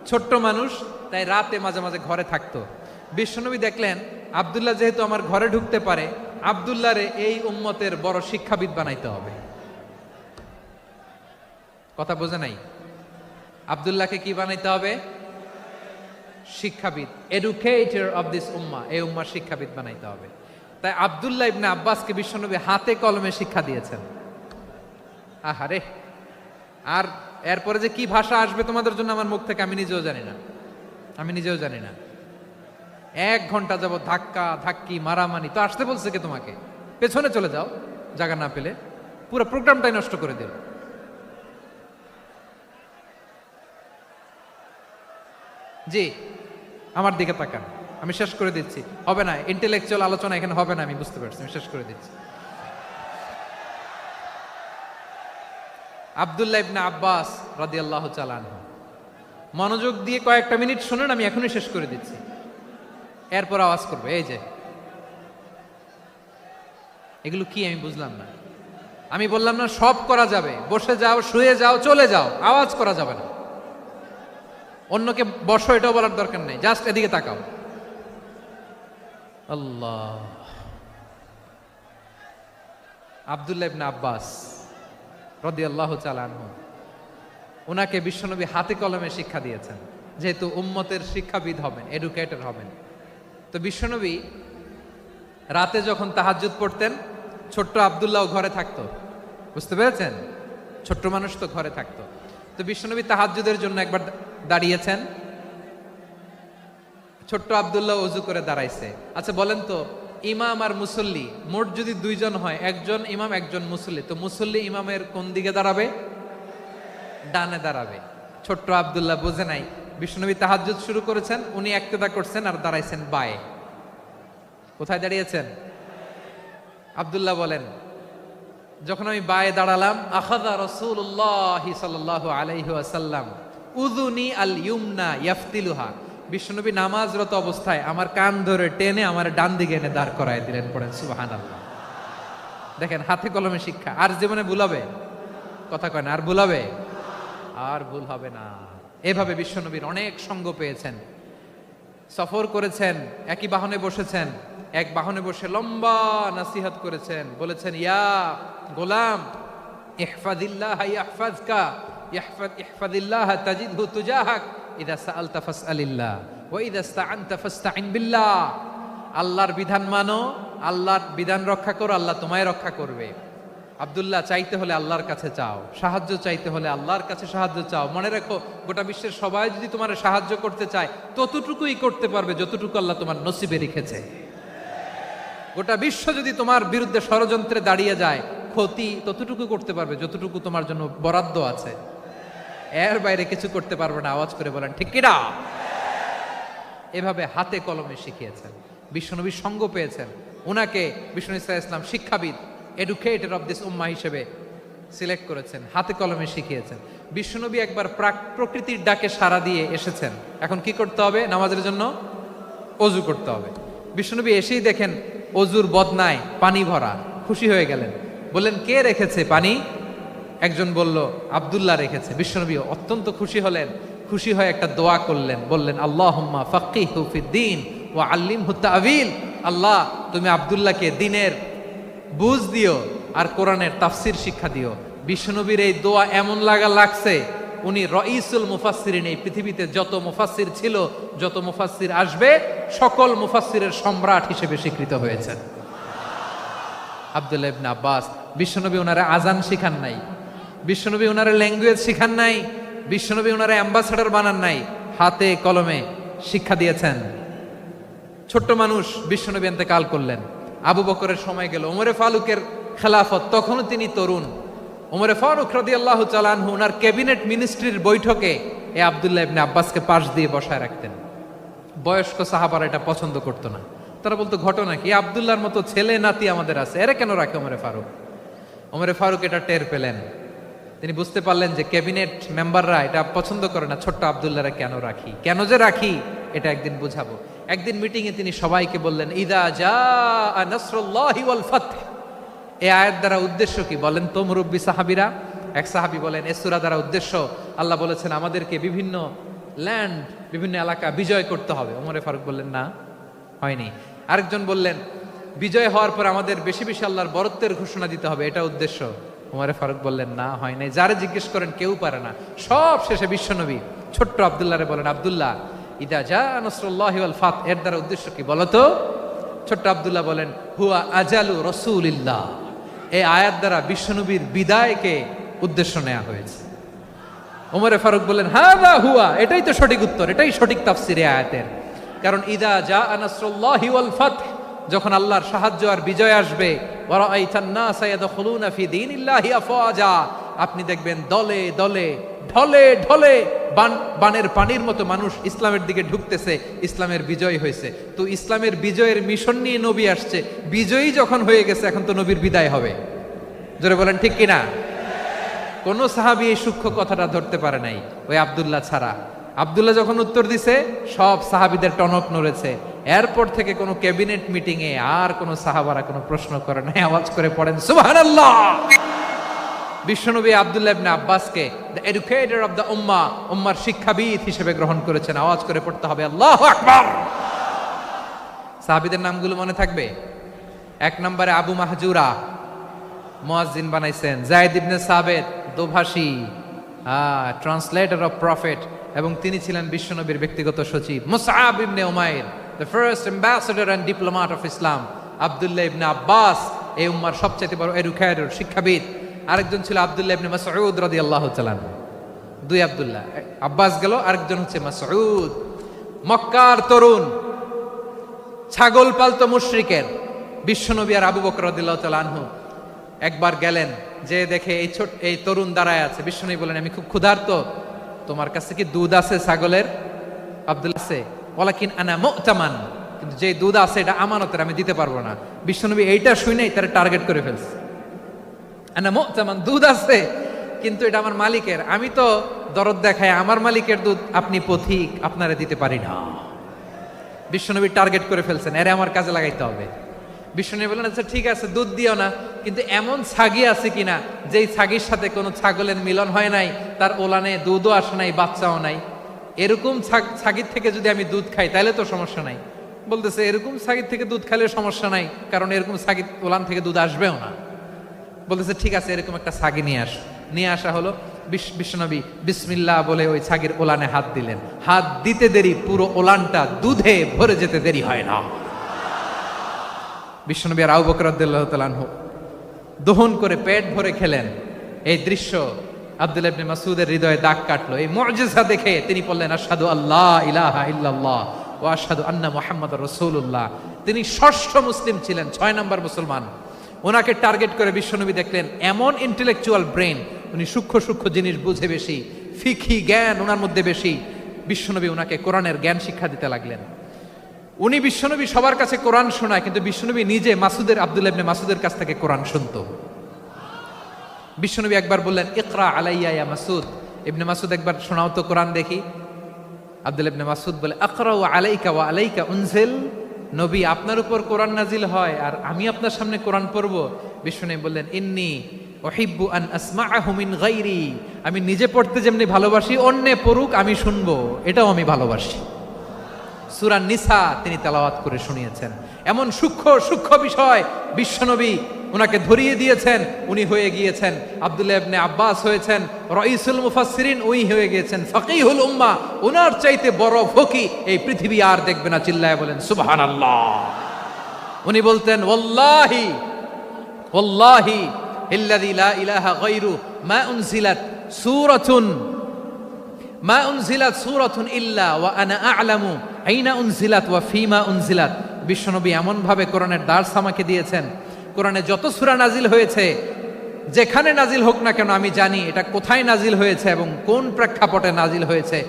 ছোট্ট মানুষ, তাই রাতে মাঝে মাঝে ঘরে থাকতো। বিশ্বনবী দেখলেন আব্দুল্লাহ যেহেতু আমার ঘরে ঢুকতে পারে, আব্দুল্লাহরে এই উম্মতের বড় শিক্ষাবিদ বানাইতে হবে। কথা বোঝে নাই? আব্দুল্লাহকে কি বানাইতে হবে? শিক্ষাবিদ, এডুকেটর অফ দিস উম্মাহ, এই উম্মার শিক্ষাবিদ বানাইতে হবে। তাই আব্দুল্লাহ ইবনে আব্বাসকে বিশ্বনবী হাতে কলমে শিক্ষা দিয়েছেন। আহারে, আর এরপরে যে কি ভাষা আসবে তোমাদের জন্য আমার মুখ থেকে আমি নিজেও জানি না। 1 ঘন্টা যাবত ধাক্কা ধাক্কি মারামারি। তো আসতে বলছে কে তোমাকে? পেছনে চলে যাও, জায়গা না পেলে। পুরো প্রোগ্রামটাই নষ্ট করে দিল। জি, আমার দিকে তাকান, আমি শেষ করে দিচ্ছি। হবে না, ইন্টেলেকচুয়াল আলোচনা এখানে হবে না, আমি বুঝতে পারছি, আমি শেষ করে দিচ্ছি। আব্দুল্লাহ ইবনে আব্বাস রাদিয়াল্লাহু তাআলা আনহু, মনোযোগ দিয়ে কয়েকটা মিনিট শুনুন, আমি এখনই শেষ করে দিচ্ছি, এরপর আওয়াজ করবে। এই যে এগুলো কি আমি বুঝলাম না। আমি বললাম না সব করা যাবে, বসে যাও, শুয়ে যাও, চলে যাও, আওয়াজ করা যাবে না। অন্যকে বসো এটাও বলার দরকার নেই, জাস্ট এদিকে তাকাও। আল্লাহ। আব্দুল্লাহ ইবনে আব্বাস রাদিয়াল্লাহু তাআলা আনহু, ওনাকে বিশ্বনবী হাতে কলমে শিক্ষা দিয়েছেন, যেহেতু উম্মতের শিক্ষাবিদ হবেন, এডুকেটর হবেন। তো বিশ্বনবী রাতে যখন তাহাজ্জুদ পড়তেন, ছোট্ট আব্দুল্লাহ ঘরে থাকতো। বুঝতে পেরেছেন? ছোট্ট মানুষ তো ঘরে থাকতো। তো বিশ্বনবী তাহাজ্জুদের জন্য একবার দাঁড়িয়েছেন, ছোট্ট আব্দুল্লাহ ওযু করে দাঁড়াইছে। আচ্ছা বলেন তো, ইমাম আর মুসল্লি মোট যদি 2 জন হয়, একজন ইমাম একজন মুসল্লি, তো মুসল্লি ইমামের কোন দিকে দাঁড়াবে? ডানে দাঁড়াবে। ছোট্ট আব্দুল্লাহ বুঝে নাই, বিশ্বনবী তাহাজ্জুদ শুরু করেছেন, উনি ইক্তেদা করছেন আর দাঁড়াইছেন বায়ে। কোথায় দাঁড়িয়েছেন? আব্দুল্লাহ বলেন, যখন আমি বায়ে দাঁড়ালাম, আখাযা রাসূলুল্লাহ সাল্লাল্লাহু আলাইহি ওয়াসাল্লাম উযুনি আল ইউমনা ইয়াফতিলুহা, বিশ্বনবী নামাজরত অবস্থায় আমার কান ধরে টেনে আমার ডান দিকে এনে দাঁড় করায় দিলেন। পড়েন সুবহানাল্লাহ। দেখেন হাতে কলমে শিক্ষা, আর জীবনে ভুল হবে? কথা কয় না, আর ভুল হবে? আর ভুল হবে না। এভাবে বিশ্বনবীর অনেক সঙ্গ পেয়েছেন, সফর করেছেন, একই বাহনে বসেছেন, এক বাহনে বসে লম্বা নাসিহত করেছেন, বলেছেন ইয়া গোলাম ইহফাদিল্লাহ ইয়াহফাজকা ইহফাদিল্লাহ তাজিদহু তুজাহাক ইযা সাআলতা ফাসআলিল্লাহ ওয়া ইযা ইসতাআনতা ফাসতাইন বিল্লাহ। আল্লাহর বিধান মানো, আল্লাহর বিধান রক্ষা করো, আল্লাহ তোমায় রক্ষা করবে। আব্দুল্লাহ, চাইতে হলে আল্লাহর কাছে চাও, সাহায্য চাইতে হলে আল্লাহর কাছে সাহায্য চাও। মনে রাখো, গোটা বিশ্বের সবাই যদি তোমার সাহায্য করতে চায় ততটুকুই করতে পারবে যতটুকু আল্লাহ তোমার নসিবে রেখেছে। গোটা বিশ্ব যদি তোমার বিরুদ্ধে ষড়যন্ত্রে দাঁড়িয়ে যায়, ক্ষতি ততটুকু করতে পারবে যতটুকু তোমার জন্য বরাদ্দ আছে, এর বাইরে কিছু করতে পারবে না। আওয়াজ করে বলেন ঠিক কিনা? এভাবে হাতে কলমে শিখিয়েছেন, বিশ্বনবীর সঙ্গ পেয়েছেন। উনাকে বিষ্ণু ইসলাম শিক্ষাবিদ, এডুকেটর অফ দিস উম্মাহ হিসেবে সিলেক্ট করেছেন, হাতে কলমে শিখিয়েছেন। বিশ্বনবী একবার প্রকৃতির ডাকে সাড়া দিয়ে এসেছেন, এখন কি করতে হবে? নামাজের জন্য অজু করতে হবে। বিশ্বনবী এসেই দেখেন অজুর বদনায় পানি ভরা, খুশি হয়ে গেলেন, বললেন কে রেখেছে পানি? একজন বলল আব্দুল্লাহ রেখেছে। বিশ্বনবী অত্যন্ত খুশি হলেন, খুশি হয়ে একটা দোয়া করলেন, বললেন আল্লাহুম্মা ফাক্কিহু ফিদ্দীন ওয়া আল্লিমহু তা'ওয়ীল। আল্লাহ, তুমি আব্দুল্লাহকে দ্বীনের বুঝ দিও আর কোরআনের তাফসির শিক্ষা দিও। বিশ্বনবীর এই দোয়া এমন লাগছে, উনি রাইসুল মুফাসসিরিন, এই পৃথিবীতে যত মুফাসসির ছিল, যত মুফাসসির আসবে, সকল মুফাসসিরের সম্রাট হিসেবে স্বীকৃত হয়েছেন আব্দুল্লাহ ইবনে আব্বাস। বিশ্বনবী ওনারা আজান শিখান নাই, বিশ্বনবী ওনারা ল্যাঙ্গুয়েজ শিখান নাই, বিশ্বনবী ওনারা অ্যাম্বাসাডার বানান নাই, হাতে কলমে শিক্ষা দিয়েছেন। ছোট্ট মানুষ, বিশ্বনবী ইন্তেকাল করলেন, আবু বকরের সময় গেল, ওমরে ফারুকের খেলাফত, তখনও তিনি তরুণ। ওমরে ফারুক রাদিয়াল্লাহু তাআলা আনহু ওনার ক্যাবিনেট মিনিস্ট্রির বৈঠকে এ আব্দুল্লাহ ইবনে আব্বাসকে পাশ দিয়ে বসায় রাখতেন। বয়স্ক সাহাবারা এটা পছন্দ করতো না, তারা বলতো ঘটনা কি, আব্দুল্লাহর মতো ছেলে নাতি আমাদের আছে, এরা কেন রাখে ওমরে ফারুক? ওমরে ফারুক এটা টের পেলেন, তিনি বুঝতে পারলেন যে ক্যাবিনেট মেম্বাররা এটা পছন্দ করে না, ছোট্ট আব্দুল্লাহরা কেন রাখি, কেন যে রাখি এটা একদিন বুঝাবো। একদিন মিটিং এ তিনি সবাইকে বললেন ইদা জাআ নাসরুল্লাহি ওয়াল ফাতহ। এই আয়াত দ্বারা উদ্দেশ্য কি বলেন তো মুরব্বী সাহাবীরা? এক সাহাবী বলেন এই সূরা দ্বারা উদ্দেশ্য, আল্লাহ বলেছেন আমাদেরকে বিভিন্ন ল্যান্ড, বিভিন্ন এলাকা বিজয় করতে হবে। ওমরে ফারুক বললেন না, হয়নি। আরেকজন বললেন বিজয় হওয়ার পর আমাদের বেশি বেশি আল্লাহর বরত্বের ঘোষণা দিতে হবে, এটা উদ্দেশ্য। ওমরে ফারুক বললেন না, হয় নাই। যারে জিজ্ঞেস করেন কেউ পারে না। সব শেষে বিশ্বনবী ছোট্ট আব্দুল্লাহরে বলেন আব্দুল্লাহ ইদা জাআ নাসরুল্লাহি ওয়াল ফাতহ এর দ্বারা উদ্দেশ্য কি বলো তো? ছোট্ট আব্দুল্লাহ বলেন হুয়া আজালু রাসূলিল্লাহ। এই আয়াত দ্বারা বিশ্বনবীর বিদায়কে উদ্দেশ্য নেওয়া হয়েছে। ওমরে ফারুক বললেন হাযা হুয়া, এটাই তো সঠিক উত্তর, এটাই সঠিক তাফসীর এই আয়াতের। কারণ ইদা জাআ নাসরুল্লাহি ওয়াল ফাতহ, যখন আল্লাহর সাহায্য আর বিজয় আসবে, ওয়া রাআইতান নাসা ইয়াদখুলুনা ফি দীনিল্লাহি আফওয়াজা, আপনি দেখবেন দলে দলে ঢলে ঢলে বানের পানির মতো মানুষ ইসলামের দিকে ঢুকতেছে, ইসলামের বিজয় হয়েছে। তো ইসলামের বিজয়ের মিশন নিয়ে নবী আসছে, বিজয়ী যখন হয়ে গেছে এখন তো নবীর বিদায় হবে। জোরে বলেন ঠিক কিনা? কোন সাহাবী এই সূক্ষ্ম কথাটা ধরতে পারে নাই, ওই আব্দুল্লাহ ছাড়া। আব্দুল্লাহ যখন উত্তর দিছে সব সাহাবীদের টনক নড়েছে। এরপর থেকে কোনো ক্যাবিনেট মিটিং এ আর কোনো সাহাবারা কোনো প্রশ্ন করে নাই। আওয়াজ করে পড়েন সুবহানাল্লাহ। বিশ্বনবী আব্দুল্লাহ ইবনে আব্বাসকে দ্য এডুকেটর অফ দ্য উম্মাহ, উম্মার শিক্ষাবিদ হিসেবে গ্রহণ করেছেন। আওয়াজ করে পড়তে হবে আল্লাহু আকবার। সাহাবীদের নামগুলো মনে থাকবে? এক নম্বরে আবু মাহজুরা, মুয়াজ্জিন বানাইছেন। যায়েদ ইবনে সাবিত, দোভাষী, ট্রান্সলেটর অফ প্রফেট, এবং তিনি ছিলেন বিশ্বনবীর ব্যক্তিগত সচিব। মুসআব ইবনে উমাইর, the first ambassador and diplomat of Islam. আব্দুল্লাহ ইবনে আব্বাস, এই উম্মার সবচেয়ে বড় এডুকেটর, শিক্ষাবিদ। আরেকজন ছিল আব্দুল্লাহ ইবনে মাসউদ রাদিয়াল্লাহু তাআলা আনহু। দুই আব্দুল্লাহ, আব্বাস গেল, আরেকজন হচ্ছে মাসউদ। মক্কার তরুণ, ছাগল পালতো মুশরিকের। বিশ্বনবী আর আবু বকর রাদিয়াল্লাহু তাআলা আনহু একবার গেলেন, যে দেখে এই তরুণ দাঁড়ায় আছে। বিশ্বনবী বলেন আমি খুব ক্ষুধার্ত, তোমার কাছে কি দুধ আছে ছাগলের? আব্দুল্লাহ আছে, ওয়ালাকিন আনা মু'তামান, কিন্তু যে দুধ আছে এটা আমানতের, আমি দিতে পারবো না। বিশ্বনবী এইটা শুনেই তারা টার্গেট করে ফেলছে। আনা মু'তামান, দুধ আছে কিন্তু এটা আমার মালিকের, আমি তো দরদ দেখাই, আমার মালিকের দুধ, আপনি পথিক, আপনারা দিতে পারি না। বিশ্বনবী টার্গেট করে ফেলছেন, এরে আমার কাজে লাগাইতে হবে। বিষ্ণু বললেন আচ্ছা ঠিক আছে দুধ দিও না, কিন্তু এমন ছাগি আছে কিনা যেই ছাগির সাথে কোনো ছাগলের মিলন হয় নাই, তার ওলানে দুধও আসে নাই, বাচ্চাও নাই, এরকম ছাগির থেকে যদি আমি দুধ খাই তাহলে তো সমস্যা নাই। বলতেছে এরকম ছাগির থেকে দুধ খাইলে সমস্যা নাই, কারণ এরকম ছাগির ওলান থেকে দুধ আসবেও না। বলতেছে ঠিক আছে এরকম একটা ছাগি নিয়ে আস। নিয়ে আসা হলো। বিশ্বনবী বিসমিল্লাহ বলে ওই ছাগির ওলানে হাত দিলেন। হাত দিতে দেরি, পুরো ওলানটা দুধে ভরে যেতে দেরি হয় না। বিশ্বনবী আর আবু বকর রাদিয়াল্লাহু তাআলা আনহু দহন করে পেট ভরে খেলেন। এই দৃশ্য আব্দুল্লাহ ইবনে মাসউদের হৃদয়ে দাগ কাটলো। এই মুজিজা দেখে তিনি বললেন আশহাদু আল্লা ইলাহা ইল্লাল্লাহ ওয়া আশহাদু আন্না মুহাম্মাদুর রাসূলুল্লাহ। তিনি ষষ্ঠ মুসলিম ছিলেন, 6 নম্বর মুসলমান। ওনাকে টার্গেট করে বিশ্বনবী দেখলেন এমন ইন্টেলেকচুয়াল ব্রেন, উনি সূক্ষ্ম সূক্ষ্ম জিনিস বুঝে বেশি, ফিকহি জ্ঞান ওনার মধ্যে বেশি। বিশ্বনবী ওনাকে কোরআনের জ্ঞান শিক্ষা দিতে লাগলেন। উনি বিশ্বনবী সবার কাছে কোরআন শোনায়, কিন্তু বিশ্বনবী নিজে আব্দুল্লাহ ইবনে মাসউদের কাছ থেকে কোরআন শুনতো। বিশ্বনবী একবার বললেন ইকরা আলাইয়া ইয়া মাসউদ। ইবনে মাসউদ একবার শোনাও তো কোরআন দেখি। আব্দুল্লাহ ইবনে মাসউদ বলে আকরাউ আলাইকা ওয়া আলাইকা উনজিল। নবী আপনার উপর কোরআন নাজিল হয় আর আমি আপনার সামনে কোরআন পড়ব। বিশ্বনবী বললেন ইন্নী উহিব্বু আন আসমাআহু মিন গায়রি। আমি নিজে পড়তে যেমনি ভালোবাসি, অন্যে পড়ুক আমি শুনবো, এটাও আমি ভালোবাসি। সূরা নিসা তিনি তেলাওয়াত করে শুনিয়েছেন। এমন সূক্ষ্ম সূক্ষ্ম বিষয় বিশ্বনবী উনাকে ধরিয়ে দিয়েছেন। উনি হয়ে গিয়েছেন আব্দুল্লাহ ইবনে আব্বাস, হয়েছেন রাইসুল মুফাসসিরিন, উনি হয়ে গিয়েছেন ফাকিহুল উম্মাহ। ওনার চাইতে বড় ফকি এই পৃথিবী আর দেখবে না। চিল্লায় বলেন সুবহানাল্লাহ। উনি বলতেন ওয়াল্লাহি ওয়াল্লাহি ইল্লাযী লা ইলাহা গায়রু মা উনজিলাত সূরাতুন ইল্লা ওয়া আনা আ'লামু আইনা উনজিলাত ওয়া ফিমা উনজিলাত। বিশ্বনবী এমন ভাবে কোরআনের দার্স আমাকে দিয়েছেন, কোরআনে যত সূরা নাজিল হয়েছে, যেখানে নাজিল হোক না কেন আমি জানি এটা কোথায় নাজিল হয়েছে এবং কোন প্রেক্ষাপটে নাজিল হয়েছে।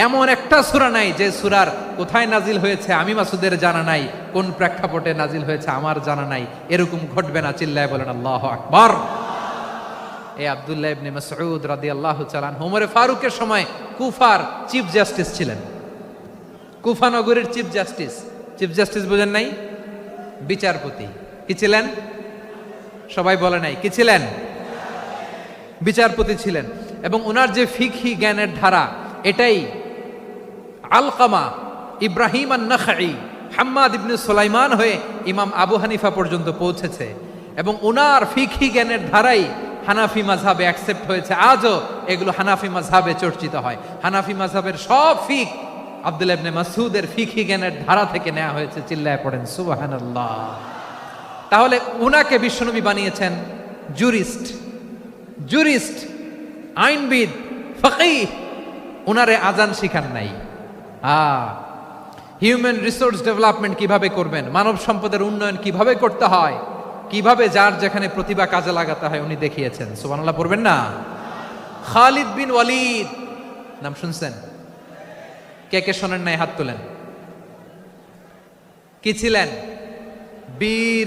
এমন একটা সূরা নাই যে সূরার কোথায় নাজিল হয়েছে আমি মাসুদের জানা নাই, কোন প্রেক্ষাপটে নাজিল হয়েছে আমার জানা নাই। এরকম ঘটবে না। চিল্লায় বলেন আল্লাহু আকবার। এই আব্দুল্লাহ ইবনে মাসউদ রাদিয়াল্লাহু তাআলা আনহু ওমর ফারুকের সময় কুফার চিফ জাস্টিস ছিলেন। কুফা নগরীর চিফ জাস্টিস। চিফ জাস্টিস বুঝেন নাই? বিচারপতি। কি ছিলেন? সবাই বলে নাই কি ছিলেন? বিচারপতি ছিলেন। এবং ওনার যে ফিকহি জ্ঞানের ধারা, এটাই আলকামা, ইব্রাহিম আন-নাখাই, হাম্মাদ ইবনে সুলাইমান হয়ে ইমাম আবু হানিফা পর্যন্ত পৌঁছেছে। এবং ওনার ফিকহি জ্ঞানের ধারাই হানাফি মাযহাবে অ্যাকসেপ্ট হয়েছে। আজও এগুলো হানাফি মাযহাবে চর্চিত হয়। হানাফি মাযহাবের সব ফিক আব্দুল্লাহ ইবনে মাসউদের ফিকহি জ্ঞানের ধারা থেকে নেওয়া হয়েছে। চিল্লায় পড়েন সুবহানাল্লাহ। তাহলে উনাকে বিশ্বনবী বানিয়েছেন জুরিস্ট, আইনবিদ, ফাকিহ। উনারে আজান শিখান নাই। হিউম্যান রিসোর্স ডেভেলপমেন্ট কিভাবে করবেন, মানব সম্পদের উন্নয়ন কিভাবে করতে হয়, কিভাবে যার যেখানে প্রতিভা কাজে লাগাতে হয় উনি দেখিয়েছেন। সুবহানাল্লাহ পড়বেন না? খালিদ বিন ওয়ালিদ নাম শুনছেন? কে কে শোনেন নাই হাত তোলেন। কি ছিলেন? বীর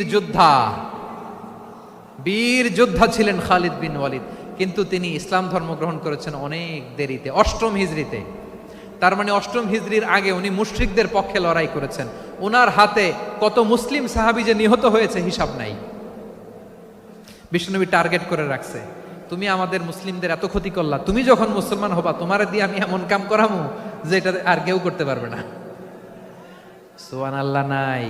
যোদ্ধা ছিলেন খালিদ বিন ওয়ালিদ। কিন্তু তিনি ইসলাম ধর্ম গ্রহণ করেছেন অনেক দেরিতে, 8ম হিজরিতে। তার মানে 8ম হিজরির আগে উনি মুশরিকদের পক্ষে লড়াই করেছেন। ওনার হাতে কত মুসলিম সাহাবী যে নিহত হয়েছে হিসাব নাই। বিশ্বনবী টার্গেট করে রাখছে, তুমি আমাদের মুসলিমদের এত ক্ষতি করলা, তুমি যখন মুসলমান হবা তোমারে দিয়ে আমি এমন কাম করামু যে এটা আর কেউ করতে পারবে না। সুবহানাল্লাহ নাই?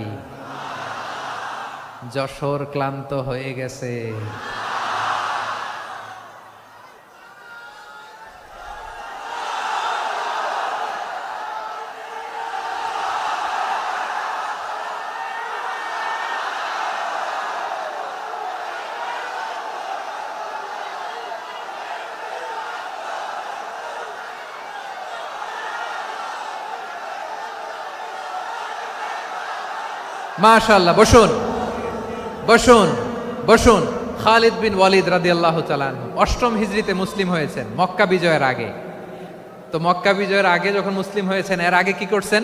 যশোর ক্লান্ত হয়ে গেছে। মাশাআল্লাহ। বসুন বসুন বসুন। খালিদ বিন ওয়ালিদ রাদিয়াল্লাহু তাআলা আনহু 8ম হিজরিতে মুসলিম হয়েছেন, মক্কা বিজয়ের আগে। তো মক্কা বিজয়ের আগে যখন মুসলিম হয়েছেন, এর আগে কি করছেন?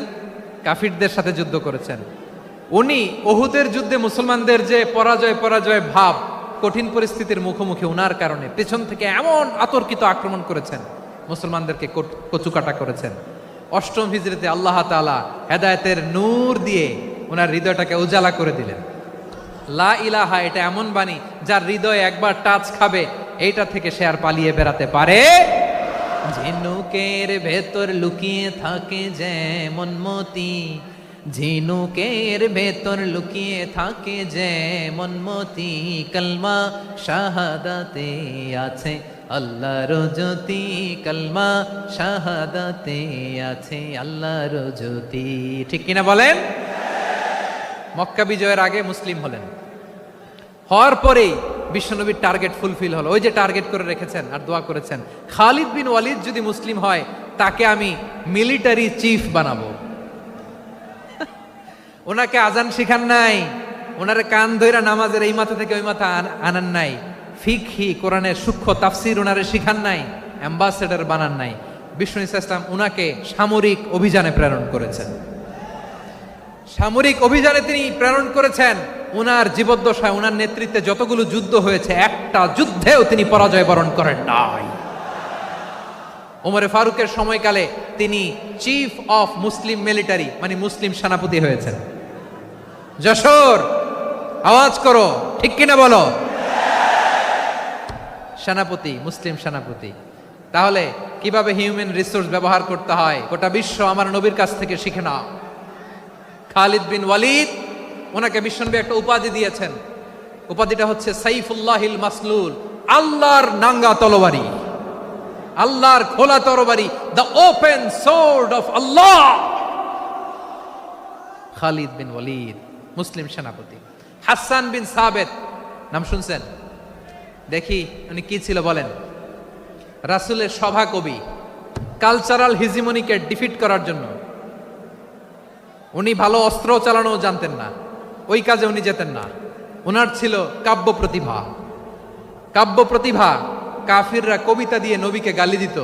কাফিরদের সাথে যুদ্ধ করেছেন। উনি উহুদের যুদ্ধে মুসলমানদের যে পরাজয় ভাব, কঠিন পরিস্থিতির মুখোমুখি উনার কারণে পেছন থেকে এমন আতর্কিত আক্রমণ করেছেন, মুসলমানদেরকে কচুকাটা করেছেন। 8ম হিজরিতে আল্লাহ তাআলা হেদায়েতের নূর দিয়ে ওনার হৃদয়টাকে উজালা করে দিলেন। লা ইলাহা এটা এমন বাণী যার হৃদয়ে একবার টাচ খাবে, এইটা থেকে সে আর পালিয়ে বেড়াতে পারে। ঝিনুকের ভেতর লুকিয়ে থাকে যেমন মতি, ঝিনুকের ভেতর লুকিয়ে থাকে যেমন মতি, কালমা শাহাদাতে আছে আল্লাহর জ্যোতি, কালমা শাহাদাতে আছে আল্লাহর জ্যোতি। ঠিক কিনা বলেন? মক্কা বিজয়ের আগে মুসলিম হলেন, হওয়ার পরেই বিশ্বনবীর টার্গেট ফুলফিল হলো। ওই যে টার্গেট করে রেখেছেন আর দোয়া করেছেন, খালিদ বিন ওয়ালিদ যদি মুসলিম হয় তাকে আমি মিলিটারি চিফ বানাবো। ওনাকে আজান শিখান নাই, ওনারে কান ধইরা নামাজের এই মাথা থেকে ওই মাথা আনান নাই, ফিকহি কোরআনের সূক্ষ্ম তাফসীর ওনারে শিখান নাই, অ্যাম্বাসেডর বানান নাই। বিষ্ণু ইসলাম উনাকে সামরিক অভিযানে প্রেরণ করেছেন। সামরিক অভিযানে তিনি প্রেরণ করেছেন। উনার জীবদ্দশায় উনার নেতৃত্বে যতগুলো যুদ্ধ হয়েছে একটা যুদ্ধেও তিনি পরাজয় বরণ করেন নাই। ওমরে ফারুকের সময়কালে তিনি চিফ অফ মুসলিম মিলিটারি মানে মুসলিম সেনাপতি হয়েছেন। যশোর আওয়াজ করো, ঠিক কিনা বলো? সেনাপতি, মুসলিম সেনাপতি। তাহলে কিভাবে হিউম্যান রিসোর্স ব্যবহার করতে হয় গোটা বিশ্ব আমার নবীর কাছ থেকে শিখে নাও। খালিদ বিন ওয়ালিদ, ওনাকে বিশ্বনবী একটা উপাধি দিয়েছেন। উপাধিটা হচ্ছে সাইফুল্লাহিল মাসলুল, আল্লাহর নাঙ্গা তরবারি, আল্লাহর খোলা তরবারি, দ্য ওপেন সোর্ড অফ আল্লাহ। খালিদ বিন ওয়ালিদ মুসলিম সেনাপতি। হাসান বিন সাবেত নাম শুনছেন? দেখি উনি কি ছিল বলেন। রাসূলের সভা কবি, কালচারাল হিজিমনিকে ডিফিট করার জন্য উনি ভালো অস্ত্র চালানো জানতেন না, ওই কাজে উনি যেতেন না। ওনার ছিল কাব্য প্রতিভা। কাব্য প্রতিভা, কাফিররা কবিতা দিয়ে নবীকে গালি দিত।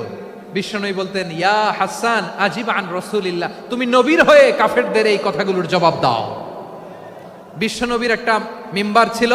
বিশ্বনবী বলতেন, ইয়া হাসান আজিব আন রাসূলিল্লাহ, তুমি নবীর হয়ে কাফেরদের এই কথাগুলোর জবাব দাও। বিশ্বনবীর একটা মিম্বার ছিল,